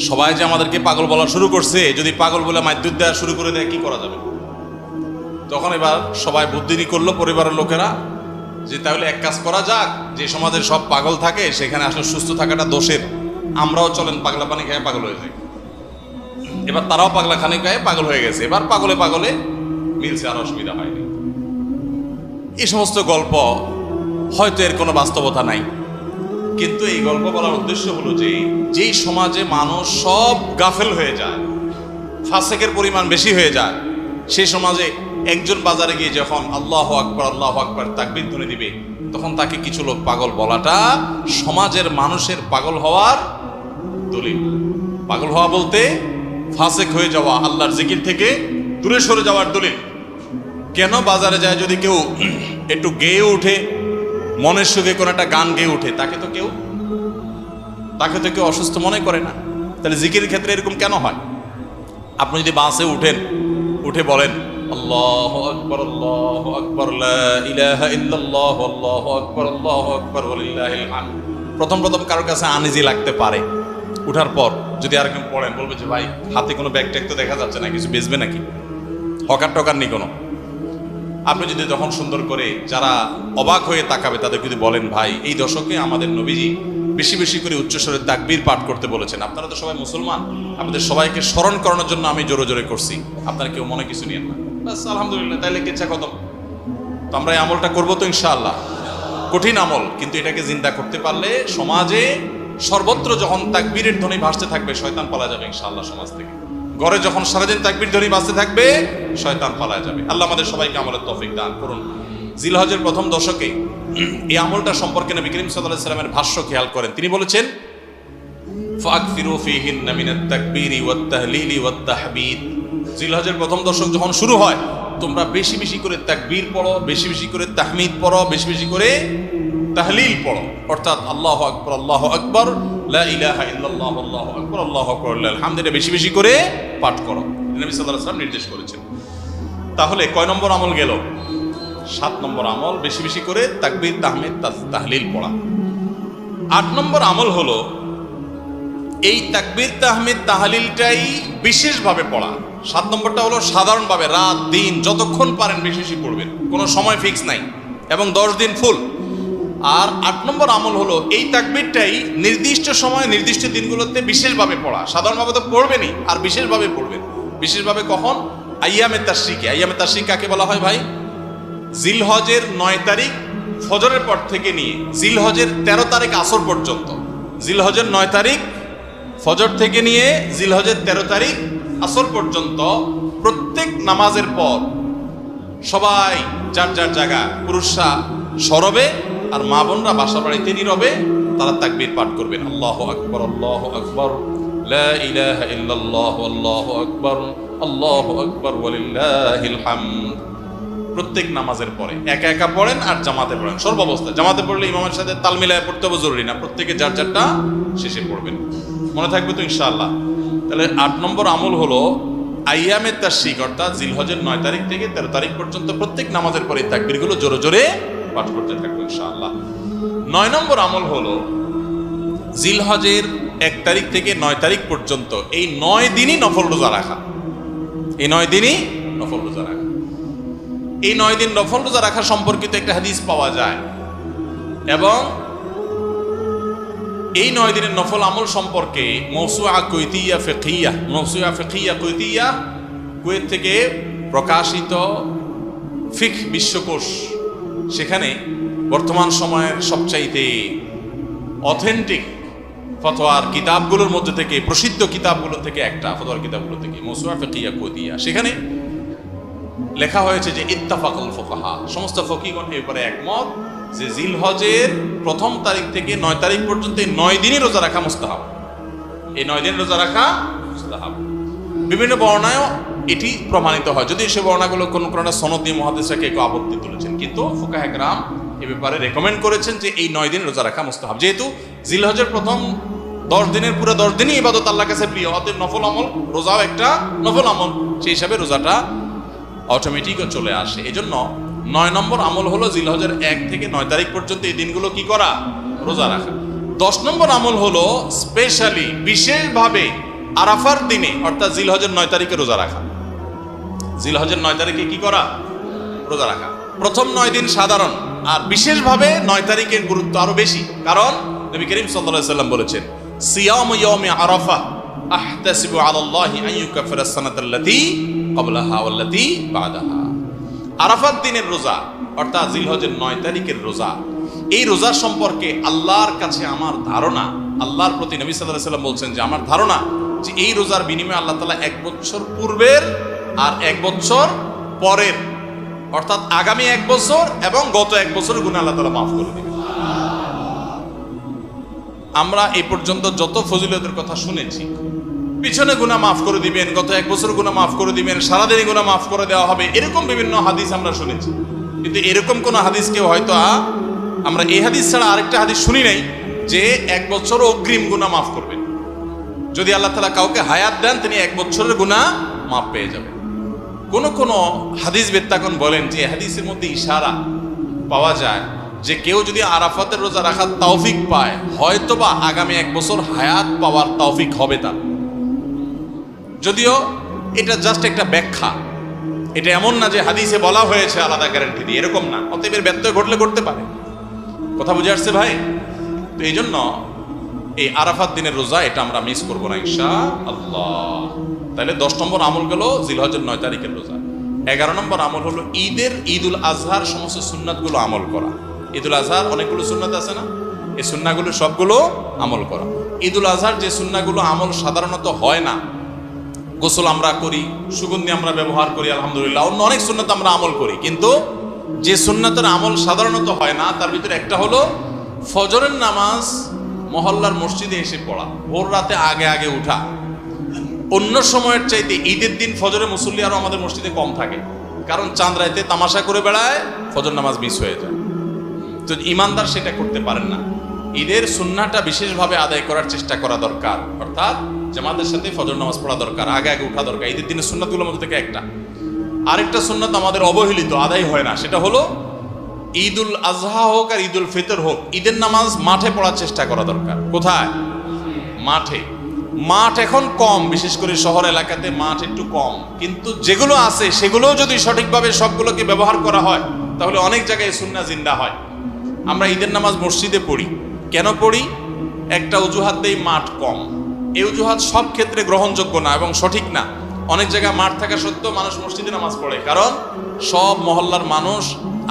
সবাই যে আমাদেরকে পাগল বলা শুরু করছে, যদি পাগল বলে মাইদ্যুৎ দেওয়া শুরু করে দেয় কি করা যাবে? তখন এবার সবাই বুদ্ধি করলো পরিবারের লোকেরা, যে তাহলে এক কাজ করা যাক, যে সমাজের সব পাগল থাকে সেখানে আসলে সুস্থ থাকাটা দোষের, আমরাও চলেন পাগলা পানি খেয়ে পাগল হয়ে যাই। এবার তারাও পাগলা খানি খায় পাগল হয়ে গেছে, এবার পাগলে পাগলে মিলছে, আর অসুবিধা হয়নি। এই সমস্ত গল্প হয়তো এর কোনো বাস্তবতা নাই, কিন্তু এই গল্প বলার উদ্দেশ্য হলো যে যেই সমাজে মানুষ সব গাফেল হয়ে যায়, ফাসেকের পরিমাণ বেশি হয়ে যায়, সেই সমাজে একজন বাজারে গিয়ে যখন আল্লাহু আকবার আল্লাহু আকবার তাকবীর ধ্বনি দিবে, তখন তাকে কিছু লোক পাগল বলাটা সমাজের মানুষের পাগল হওয়ার দলিল। পাগল হওয়া বলতে ফাসেক হয়ে যাওয়া, আল্লাহর জিকির থেকে দূরে সরে যাওয়ার দলিল। কেন? বাজারে যায় যদি কেউ একটু গেয়ে উঠে, মনের সুখে কোনো একটা গান গেয়ে উঠে, তাকে তো কেউ অসুস্থ মনে করে না। তাহলে জিকিরের ক্ষেত্রে এরকম কেন হয়? আপনি যদি বাসে উঠেন, উঠে বলেন আল্লাহু আকবার আল্লাহু আকবার লা ইলাহা ইল্লাল্লাহ আল্লাহু আকবার ওয়ালিল্লাহিল হামদ, প্রথম কারোর কাছে আনইজি লাগতে পারে। উঠার পর যদি আর কেউ পড়েন, বলবে যে ভাই হাতে কোনো ব্যাগ ট্যাগ তো দেখা যাচ্ছে না, কিছু বেচবে নাকি? হকার টকার নেই কোনো। আপনি যদি তখন সুন্দর করে যারা অবাক হয়ে তাকাবে তাদের যদি বলেন, ভাই এই দশকে আমাদের নবীজি বেশি বেশি করে উচ্চস্বরে তাকবীর পাঠ করতে বলেছেন, আপনারা তো সবাই মুসলমান, আপনাদের সবাইকে স্মরণ করানোর জন্য আমি জোরে জোরে করছি, আপনারা কেউ মনে কিছু নিয়েন না, বাস আলহামদুলিল্লাহ, তাইলে কেচ্ছা কত। তো আমরা এই আমলটা করবো তো ইনশাআল্লাহ। কঠিন আমল, কিন্তু এটাকে জিন্দা করতে পারলে সমাজে সর্বত্র যখন তাকবীরের ধ্বনি ভাসতে থাকবে, শয়তান পালা যাবে ইনশাআল্লাহ সমাজ থেকে। ঘরে যখন সারাদিন তাকবীর ধ্বনি ভাসতে থাকবে, শয়তান পালা যাবে। আল্লাহ আমাদের সবাইকে আমলের তৌফিক দান করুন। জিলহজের প্রথম দশকে এই আমলটা সম্পর্কে নবী করিম সাল্লাল্লাহু আলাইহি ওয়াসাল্লামের ভাষ্য খেয়াল করেন। তিনি বলেছেন, ফাকফিরু ফীহিন্না মিনাত তাকবীরি ওয়াত তাহলিলি ওয়াত তাহমিদ। জিলহজের প্রথম দশক যখন শুরু হয়, তোমরা বেশি বেশি করে তাকবীর পড়ো, বেশি বেশি করে তাহমিদ পড়ো, বেশি বেশি করে তাহলিল পড়ো, অর্থাৎ আল্লাহু আকবার লা ইলাহা ইল্লাল্লাহ আল্লাহু আকবার লিল হামদ, এটা বেশি বেশি করে পাঠ করো, নবী সাল্লাল্লাহু আলাইহি ওয়াসাল্লাম নির্দেশ করেছেন। তাহলে কয় নম্বর আমল গেল? 7 নম্বর আমল, বেশি বেশি করে তাকবীর তাহমিদ তাহলিল পড়া। 8 নম্বর আমল হলো এই তাকবীর তাহমিদ তাহলিলটাই বিশেষভাবে পড়া। 7 নম্বরটা হলো সাধারণভাবে রাত দিন যতক্ষণ পারেন বেশি বেশি পড়বেন, কোনো সময় ফিক্স নাই, এবং 10 দিন ফুল। আর 8 নম্বর আমল হলো এই তাকবীরটাই নির্দিষ্ট সময় নির্দিষ্ট দিনগুলোতে বিশেষভাবে পড়া। সাধারণভাবে তো পড়বেনই, আর বিশেষভাবে পড়বেন। বিশেষভাবে কখন? আইয়ামে তাশরিকে। আইয়ামে তাশরিক কাকে বলা হয় ভাই? জিলহজের 9 তারিখ ফজরের পর থেকে নিয়ে জিলহজের 13 তারিখ আসর পর্যন্ত। জিলহজের 9 তারিখ ফজর থেকে নিয়ে জিলহজের 13 তারিখ আসর পর্যন্ত প্রত্যেক নামাজের পর সবাই যার যার জায়গা, পুরুষরা সরবে আর মা বোনরা বাসা বাড়িতে নীরবে তারা তাকবীর পাঠ করবেন। আল্লাহু আকবার, আল্লাহু আকবার, লা ইলাহা ইল্লাল্লাহু, আল্লাহু আকবার, আল্লাহু আকবার, ওয়ালিল্লাহিল হামদ। প্রত্যেক নামাজের পরে একা একা পড়েন আর জামাতে পড়েন, সর্বাবস্থায়। জামাতে পড়লে ইমামের সাথে তাল মিলায় পড়তে হবে জরুরি না, প্রত্যেকে যার যারটা শেষে পড়বেন। মনে থাকবে তো ইনশাআল্লাহ? তাহলে 8 নম্বর আমল হলো আইয়ামে তাশরিক, অর্থাৎ জিলহজের 9 তারিখ থেকে 13 তারিখ পর্যন্ত প্রত্যেক নামাজের পরে তাকবীরগুলো জোরে জোরে পাঠ করতে থাকবো ইনশাআল্লাহ। 9 নম্বর আমল হলো জিলহজের 1 তারিখ থেকে 9 তারিখ পর্যন্ত এই 9 দিনই নফল রোজা রাখা। এই 9 দিনই নফল রোজা রাখা। এই 9 দিন নফল রোজা রাখা সম্পর্কিত একটা হাদিস পাওয়া যায়, এবং এই 9 দিনের নফল আমল সম্পর্কে মওসুআ কুইতিয়া ফিকহিয়া কুইতিয়া, কুয়েত থেকে প্রকাশিত ফিকহ বিশ্বকোষ, সেখানে বর্তমান সময়ের সবচাইতে অথেন্টিক ফতোয়ার কিতাবগুলোর মধ্যে থেকে, প্রসিদ্ধ কিতাবগুলো থেকে একটা, ফতোয়ার কিতাবগুলো থেকে মওসুআ ফিকহিয়া কুইতিয়া, সেখানে লেখা হয়েছে যে ইত্তাফাকুল ফুকাহা, সমস্ত ফকিহগণ এর উপরে একমত যে জিলহজের 1 তারিখ থেকে 9 তারিখ পর্যন্ত এই 9 দিনই রোজা রাখা মুস্তাহাব। এই 9 দিন রোজা রাখা মুস্তাহাব। বিভিন্ন বর্ণনায়ও এটি প্রমাণিত হয়, যদি সে বর্ণনাগুলো কোন কোন সনদ দিয়ে মুহাদ্দিসরা কেউ আপত্তি তুলেছেন, কিন্তু ফুকাহে কেরাম এ ব্যাপারে রেকমেন্ড করেছেন যে এই 9 দিন রোজা রাখা মুস্তাহাব। যেহেতু জিলহজের প্রথম 10 দিনের পুরো 10 দিনই ইবাদত আল্লাহর কাছে প্রিয়, অতএব নফল আমল, রোজাও একটা নফল আমল, সেই হিসাবে রোজাটা অটোমেটিকও চলে আসে। এজন্য 9 নম্বর আমল হলো জিলহজের 1 থেকে 9 তারিখ পর্যন্ত এই দিনগুলো কি করা? রোজা রাখা। 10 নম্বর আমল হলো স্পেশালি, বিশেষভাবে আরাফার দিনে, অর্থাৎ জিলহজের 9 তারিখে রোজা রাখা। জিলহজের 9 তারিখে কি করা? রোজা রাখা। প্রথম 9 দিন সাধারণ, আর বিশেষভাবে 9 তারিখের গুরুত্ব আরো বেশি, কারণ নবী করিম সাল্লাল্লাহু আলাইহি সাল্লাম বলেছেন, সিয়ামু ইয়াউমি আরাফা আহতাসিবু আলাল্লাহি আন ইউকাফিরা আস-সানাতাল্লাতী ক্বাবলাহা ওয়াল্লাতী বা'দাহা। আরাফাত দিনের রোজা, অর্থাৎ জিলহজের 9 তারিখের রোজা, এই রোজা সম্পর্কে আল্লাহর কাছে আমার ধারণা, আল্লাহর প্রতি নবী সাল্লাল্লাহু আলাইহি সাল্লাম বলছেন যে আমার ধারণা যে এই রোজার বিনিময়ে আল্লাহ তাআলা 1 বছর পূর্বের আর 1 বছর পরের, অর্থাৎ আগামী 1 বছর এবং গত 1 বছরের গুনাহ আল্লাহ তাআলা মাফ করে দিবেন। আমরা এই পর্যন্ত যত ফজিলতের কথা শুনেছি, পিছনে গুনাহ মাফ করে দিবেন, গত 1 বছর গুনাহ মাফ করে দিবেন, সারাদিনই গুনাহ মাফ করে দেওয়া হবে, এরকম বিভিন্ন হাদিস আমরা শুনেছি, কিন্তু এরকম কোন হাদিস কেউ হয়তো আমরা এই হাদিস ছাড়া আরেকটা হাদিস শুনি নাই যে 1 বছর অগ্রিম গুনাহ মাফ করবেন। যদি আল্লাহ তাআলা কাউকে হায়াত দেন, তিনি 1 বছরের গুনাহ মাফ পেয়ে যাবেন। কোন কোন হাদিস বেত্তাগণ বলেন যে হাদিসের মধ্যে ইশারা পাওয়া যায় যে কেউ যদি আরাফাতের রোজা রাখার তৌফিক পায়, হয়তোবা আগামী 1 বছর হায়াত পাওয়ার তৌফিক হবে তার। যদিও এটা জাস্ট একটা ব্যাখ্যা, এটা এমন না যে হাদিসে বলা হয়েছে আলাদা গ্যারান্টি দিয়ে, এরকম না। অতএব ব্যত্যয় ঘটলে ঘটতে পারে। কথা বুঝে আসছে ভাই? তো এই জন্য এই আরাফাত দিনের রোজা এটা আমরা মিস করবো না ইনশাআল্লাহ। তাহলে 10 নম্বর আমল গেল জিলহজের 9 তারিখের রোজা। 11 নম্বর আমল হলো ঈদুল আজহার সমস্ত সুন্নাতগুলো আমল করা। ঈদুল আজহার অনেকগুলো সুন্নাত আছে না, এই সুন্নাহগুলো সবগুলো আমল করা। ঈদুল আজহার যে সুন্নাহগুলো আমল সাধারণত হয় না, গোসল আমরা করি, সুগন্ধি আমরা ব্যবহার করি, আলহামদুলিল্লাহ, অন্য অনেক সুন্নাত আমরা আমল করি, কিন্তু যে সুন্নাতের আমল সাধারণত হয় না তার ভিতরে একটা হলো ফজরের নামাজ মহল্লার মসজিদে এসে পড়া, ভোর রাতে আগে আগে উঠা। অন্য সময়ের চাইতে ঈদের দিন ফজরে মুসল্লি আরো আমাদের মসজিদে কম থাকে, কারণ চাঁদ রাতে তামাশা করে বেড়ায়, ফজর নামাজ মিস হয়ে যায়। তো ইমানদার সেটা করতে পারেন না। ঈদের সুন্নাহটা বিশেষভাবে আদায় করার চেষ্টা করা দরকার, অর্থাৎ জামাতের সাথে ফজর নামাজ পড়া দরকার, আগে আগে উঠা দরকার। ঈদের দিনের সুন্নাতগুলোর মধ্যে থেকে একটা। আরেকটা সুন্নাত আমাদের অবহেলিত, আদায় হয় না, সেটা হলো ঈদুল আজহা হোক আর ঈদুল ফিতর হোক, ঈদের নামাজ মাঠে পড়ার চেষ্টা করা দরকার। কোথায়? মাঠে। মাঠ এখন কম, বিশেষ করে শহর এলাকাতে মাঠ একটু কম, কিন্তু যেগুলো আছে সেগুলো যদি সঠিকভাবে সবগুলোকে ব্যবহার করা হয় তাহলে অনেক জায়গায় সুন্নাহ জিন্দা হয়। আমরা ঈদের নামাজ মসজিদে পড়ি, কেন পড়ি? একটা অজুহাত দেই, মাঠ কম। এই অজুহাত সব ক্ষেত্রে গ্রহণযোগ্য না এবং সঠিক না। অনেক জায়গায় মাঠ থাকা সত্ত্বেও মানুষ মসজিদে নামাজ পড়ে, কারণ সব মহল্লার মানুষ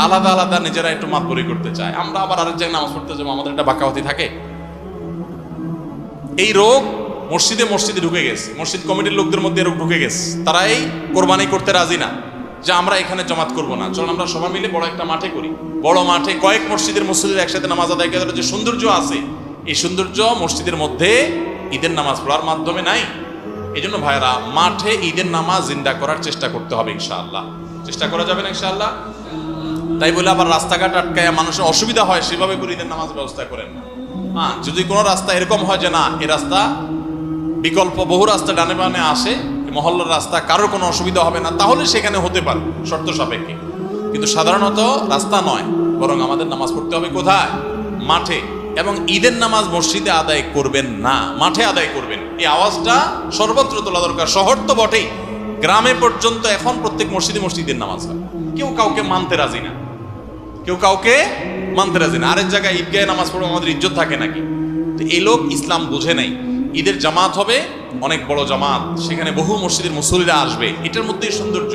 আলাদা আলাদা নিজেরা একটু মাতবরি করতে চায়। আমরা আবার আরেক জায়গায় নামাজ পড়তে যাবো, আমাদের একটা বাঁকাওয়াতি থাকে। এই রোগ মসজিদে মসজিদে ঢুকে গেছে, মসজিদ কমিটির লোকদের মধ্যে এরকম ঢুকে গেছে, তারা এই কোরবানি করতে রাজি না, যে আমরা এখানে জমাত করব না, চলুন আমরা সবাই মিলে বড় একটা মাঠে করি। বড় মাঠে কয়েক মসজিদের মুসল্লিরা একসাথে নামাজ আদায় করার যে সৌন্দর্য আছে, এই সৌন্দর্য মসজিদের মধ্যে ঈদের নামাজ পড়ার মাধ্যমে নাই। এই জন্য ভাইরা, মাঠে ঈদের নামাজ জিন্দা করার চেষ্টা করতে হবে ইনশাআল্লাহ। চেষ্টা করা যাবে না ইনশাআল্লাহ? তাই বলে আবার রাস্তাঘাট আটকায় মানুষের অসুবিধা হয় সেভাবে করে ঈদের নামাজ ব্যবস্থা করেন না। হ্যাঁ, যদি কোনো রাস্তা এরকম হয় যে না, এই রাস্তা বিকল্প বহু রাস্তা ডানে বামে আসে, মহল্লার রাস্তা, কারোর কোনো অসুবিধা হবে না, তাহলে সেখানে হতে পারে শর্ত সাপেক্ষে। কিন্তু সাধারণত রাস্তা নয়, বরং আমাদের নামাজ পড়তে হবে কোথায়? মাঠে। এবং ঈদের নামাজ মসজিদে আদায় করবেন না, মাঠে আদায় করবেন। এই আওয়াজটা সর্বত্র তোলা দরকার। শহর তো বটেই, গ্রামে পর্যন্ত এখন প্রত্যেক মসজিদে মসজিদের নামাজ হয়। কেউ কাউকে মানতে রাজি না, কেউ কাউকে মানতে রাজি না। আরেক জায়গায় ঈদগাহে নামাজ পড়ে আমাদের ইজ্জত থাকে নাকি? তো এই লোক ইসলাম বুঝে নাই। ঈদের জামাত হবে, অনেক বড় জামাত, সেখানে বহু মসজিদের মুসল্লিরা আসবে, এটার মধ্যেই সৌন্দর্য,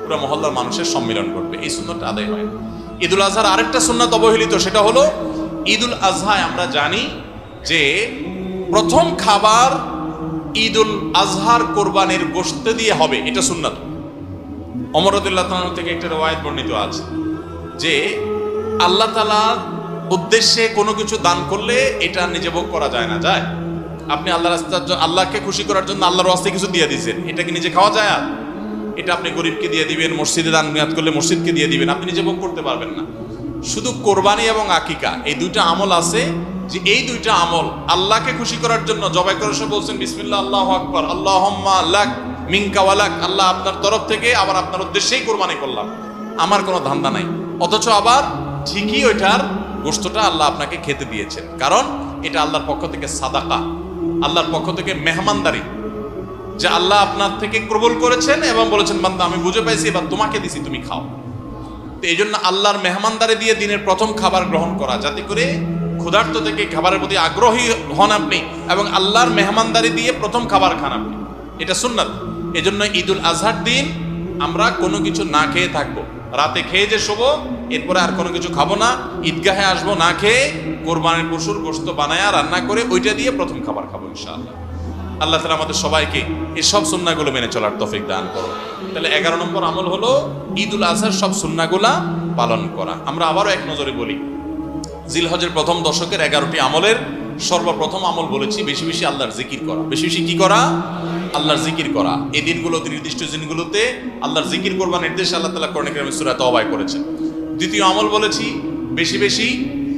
পুরো মহল্লার মানুষের সম্মিলন করবে, এই সুন্নতটা আদায় হয়। ঈদুল আজহার আরেকটা সুন্নাত অবহেলিত, সেটা হলো ঈদুল আজহায় আমরা জানি যে প্রথম খাবার ঈদুল আজহার কোরবানির গোশত দিয়ে হবে, এটা সুন্নাত। ওমর রাদিয়াল্লাহু তাআলা থেকে একটা রওয়ায়াত বর্ণিত আছে যে আল্লাহ তাআলার উদ্দেশ্যে কোনো কিছু দান করলে এটা নিজে ভোগ করা যায় না। যায়? আপনি আল্লাহর রাস্তায়, আল্লাহকে খুশি করার জন্য আল্লাহর রাস্তায় কিছু দিয়ে দিয়েছেন, এটা কি নিজে খাওয়া যায়? আর এটা আপনি গরিবকে দিয়ে দিবেন, মসজিদে দান নিয়াত করলে মসজিদকে দিয়ে দিবেন, আপনি নিজে ভোগ করতে পারবেন না। শুধু কোরবানি এবং আকিকা, এই দুইটা আমল আছে, যে এই দুইটা আমল আল্লাহকে খুশি করার জন্য জবাই করার সময় বলছেন বিসমিল্লাহ, আল্লাহু আকবার, আল্লাহুম্মা লাক মিনকা ওয়া লাক, আল্লাহ আপনার তরফ থেকে আবার আপনার উদ্দেশ্যেই কোরবানি করলাম, আমার কোনো ধান্দা নাই। অথচ আবার ঠিকই ওইটার গোশতটা আল্লাহ আপনাকে খেতে দিয়েছেন, কারণ এটা আল্লাহর পক্ষ থেকে সাদাকা, আল্লাহর পক্ষ থেকে মেহমানদারি, যে আল্লাহ আপনার থেকে কবুল করেছেন এবং বলেছেন বান্দা আমি বুঝে পাইছি, এবার তোমাকে দিছি, তুমি খাও। তো এই জন্য আল্লাহর মেহমানদারি দিয়ে দিনের প্রথম খাবার গ্রহণ করা, যাতে করে ক্ষুধার্ত থেকে খাবারের প্রতি আগ্রহী হন আপনি, এবং আল্লাহর মেহমানদারি দিয়ে প্রথম খাবার খান আপনি, এটা সুন্নাত। এই জন্য ঈদুল আজহার দিন আমরা কোনো কিছু না খেয়ে থাকবো, রাতে খেয়ে যে শোবো, এরপরে আর কোনো কিছু খাবো না, ঈদগাহে আসবো না খেয়ে, কোরবানির পশুর গোশত বানায়া রান্না করে ওইটা দিয়ে প্রথম খাবার খাবো ইনশাআল্লাহ। আল্লাহ তাআলা আমাদের সবাইকে এই সব সুন্নাহগুলো মেনে চলার তৌফিক দান করো। তাহলে 11 নম্বর আমল হলো ঈদুল আজহার সব সুন্নাহগুলা পালন করা। আমরা আবারও এক নজরে বলি, জিলহজের প্রথম দশকের 11টি আমলের সর্বপ্রথম আমল বলেছি বেশি বেশি আল্লাহর জিকির করা। বেশি বেশি কি করা? আল্লাহর জিকির করা। এই দিনগুলোতে, নির্দিষ্ট দিনগুলোতে আল্লাহর জিকির করবার নির্দেশ আল্লাহ তাআলা কোরআনে কারিমে সূরা তাওবায় করেছেন। দ্বিতীয় আমল বলেছি বেশি বেশি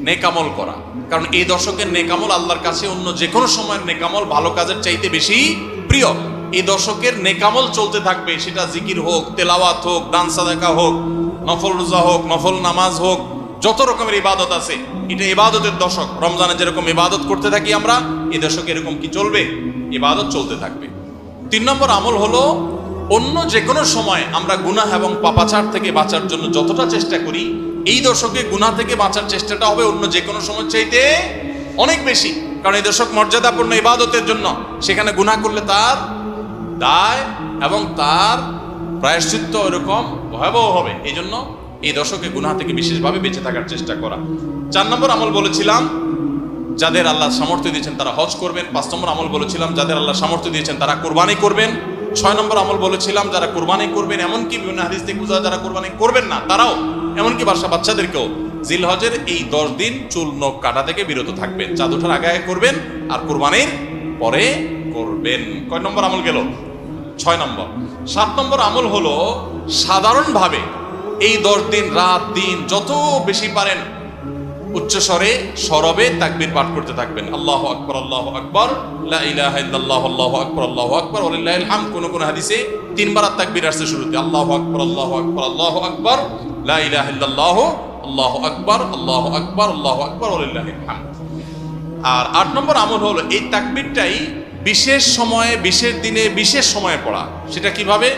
নেক আমল করা, কারণ এই দশকের নেক আমল আল্লাহর কাছে অন্য যে কোনো সময়ের নেক আমল ভালো কাজের চাইতে বেশি প্রিয়। এই দশকের নেক আমল চলতে থাকবে, সেটা জিকির হোক, তেলাওয়াত হোক, দান সাদাকা হোক, নফল রোজা হোক, নফল নামাজ হোক, যত রকমের ইবাদত আছে, এটা ইবাদতের দশক। রমজানে যেরকম ইবাদত করতে থাকি আমরা, এই দশকে এরকম কি চলবে? ইবাদত চলতে থাকবে। 3 নম্বর আমল হলো অন্য যে কোনো সময় আমরা গুনাহ এবং পাপাচার থেকে বাঁচার জন্য যতটা চেষ্টা করি, এই দশকে গুনাহ থেকে বাঁচার চেষ্টাটা হবে অন্য যে কোনো সময় চাইতে অনেক বেশি, কারণ এই দশক মর্যাদাপূর্ণ ইবাদতের জন্য। সেখানে গুনাহ করলে তার দায় এবং তার প্রায়শ্চিত্ত এরকম ভয়াবহ হবে। এই জন্য এই দশকে গুনাহ থেকে বিশেষভাবে বেঁচে থাকার চেষ্টা করা। 4 নম্বর আমল বলেছিলাম যাদের আল্লাহ সামর্থ্য দিয়েছেন তারা হজ করবেন। 5 নম্বর আমল বলেছিলাম যাদের আল্লাহ সামর্থ্য দিয়েছেন তারা কোরবানি করবেন। 6 নম্বর আমল বলেছিলাম যারা কোরবানি করবেন, এমনকি বিভিন্ন হাদিস থেকে বোঝা যারা কোরবানি করবেন না তারাও, এমনকি বাচ্চাদেরকেও জিলহজের এই 10 দিন চুল নখ কাটা থেকে বিরত থাকবেন। চাঁদ ওঠার আগে করবেন আর কোরবানির পরে করবেন। কয় নম্বর আমল গেল? 6 নম্বর। 7 নম্বর আমল হলো সাধারণভাবে এই 10 দিন রাত দিন যত বেশি পারেন উচ্চস্বরে সরবে তাকবীর পাঠ করতে থাকবেন। আল্লাহু আকবার, আল্লাহু আকবার, লা ইলাহা ইল্লাল্লাহ, আল্লাহু আকবার, আল্লাহু আকবার, ওয়ালিল্লাহিল হামদ। কোন হাদিসে 3 বার তাকবীর আসছে শুরুতে, আল্লাহু আকবার, আল্লাহু আকবার, আল্লাহু আকবার, লা ইলাহা ইল্লাল্লাহ, আল্লাহু আকবার, আল্লাহু আকবার, আল্লাহু আকবার, ওয়ালিল্লাহিল হামদ। আর 8 নম্বর আমল হলো এই তাকবীরটাই বিশেষ সময়ে, বিশেষ দিনে, বিশেষ সময়ে পড়া। সেটা কিভাবে?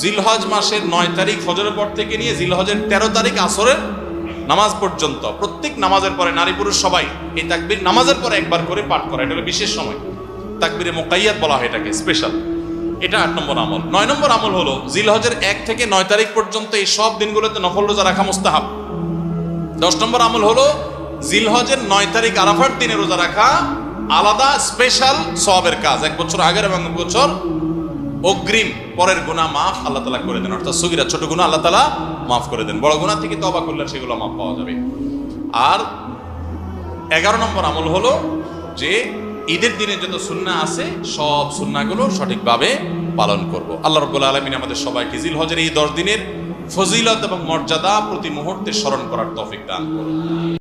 জিলহজ মাসের 9 তারিখ ফজরের পর থেকে নিয়ে জিলহজের 13 তারিখ আসরের নামাজ পর্যন্ত প্রত্যেক নামাজের পরে নারী পুরুষ সবাই এই তাকবীর নামাজের পরে একবার করে পাঠ করা। এটা হলো বিশেষ সময়, তাকবীরে মুকাইয়াদ বলা হয় এটাকে, স্পেশাল। এটা 8 নম্বর আমল। 9 নম্বর আমল হলো জিলহজের 1 থেকে 9 তারিখ পর্যন্ত এই সব দিনগুলোতে নফল রোজা রাখা মুস্তাহাব। 10 নম্বর আমল হলো জিলহজের 9 তারিখ আরাফার দিনে রোজা রাখা আলাদা স্পেশাল সওয়াবের কাজ, 1 বছর আগের এবং 1 বছর অগ্রিম পরের গুনাহ মাফ আল্লাহ তাআলা করে দেন। অর্থাৎ সগীরা ছোট গুনাহ আল্লাহ তাআলা মাফ করে দেন, বড় গুনাহ থেকে তওবা করলে সেগুলো মাফ পাওয়া যাবে। আর 11 নম্বর আমল হলো যে ঈদের দিনে যত সুন্নাহ আছে সব সুন্নাহগুলো সঠিকভাবে পালন করব। আল্লাহ রাব্বুল আলামিন আমাদের সবাইকে জিলহজের এই 10 দিনের ফজিলত এবং মর্যাদা প্রতি মুহূর্তে স্মরণ করার তৌফিক দান করুন।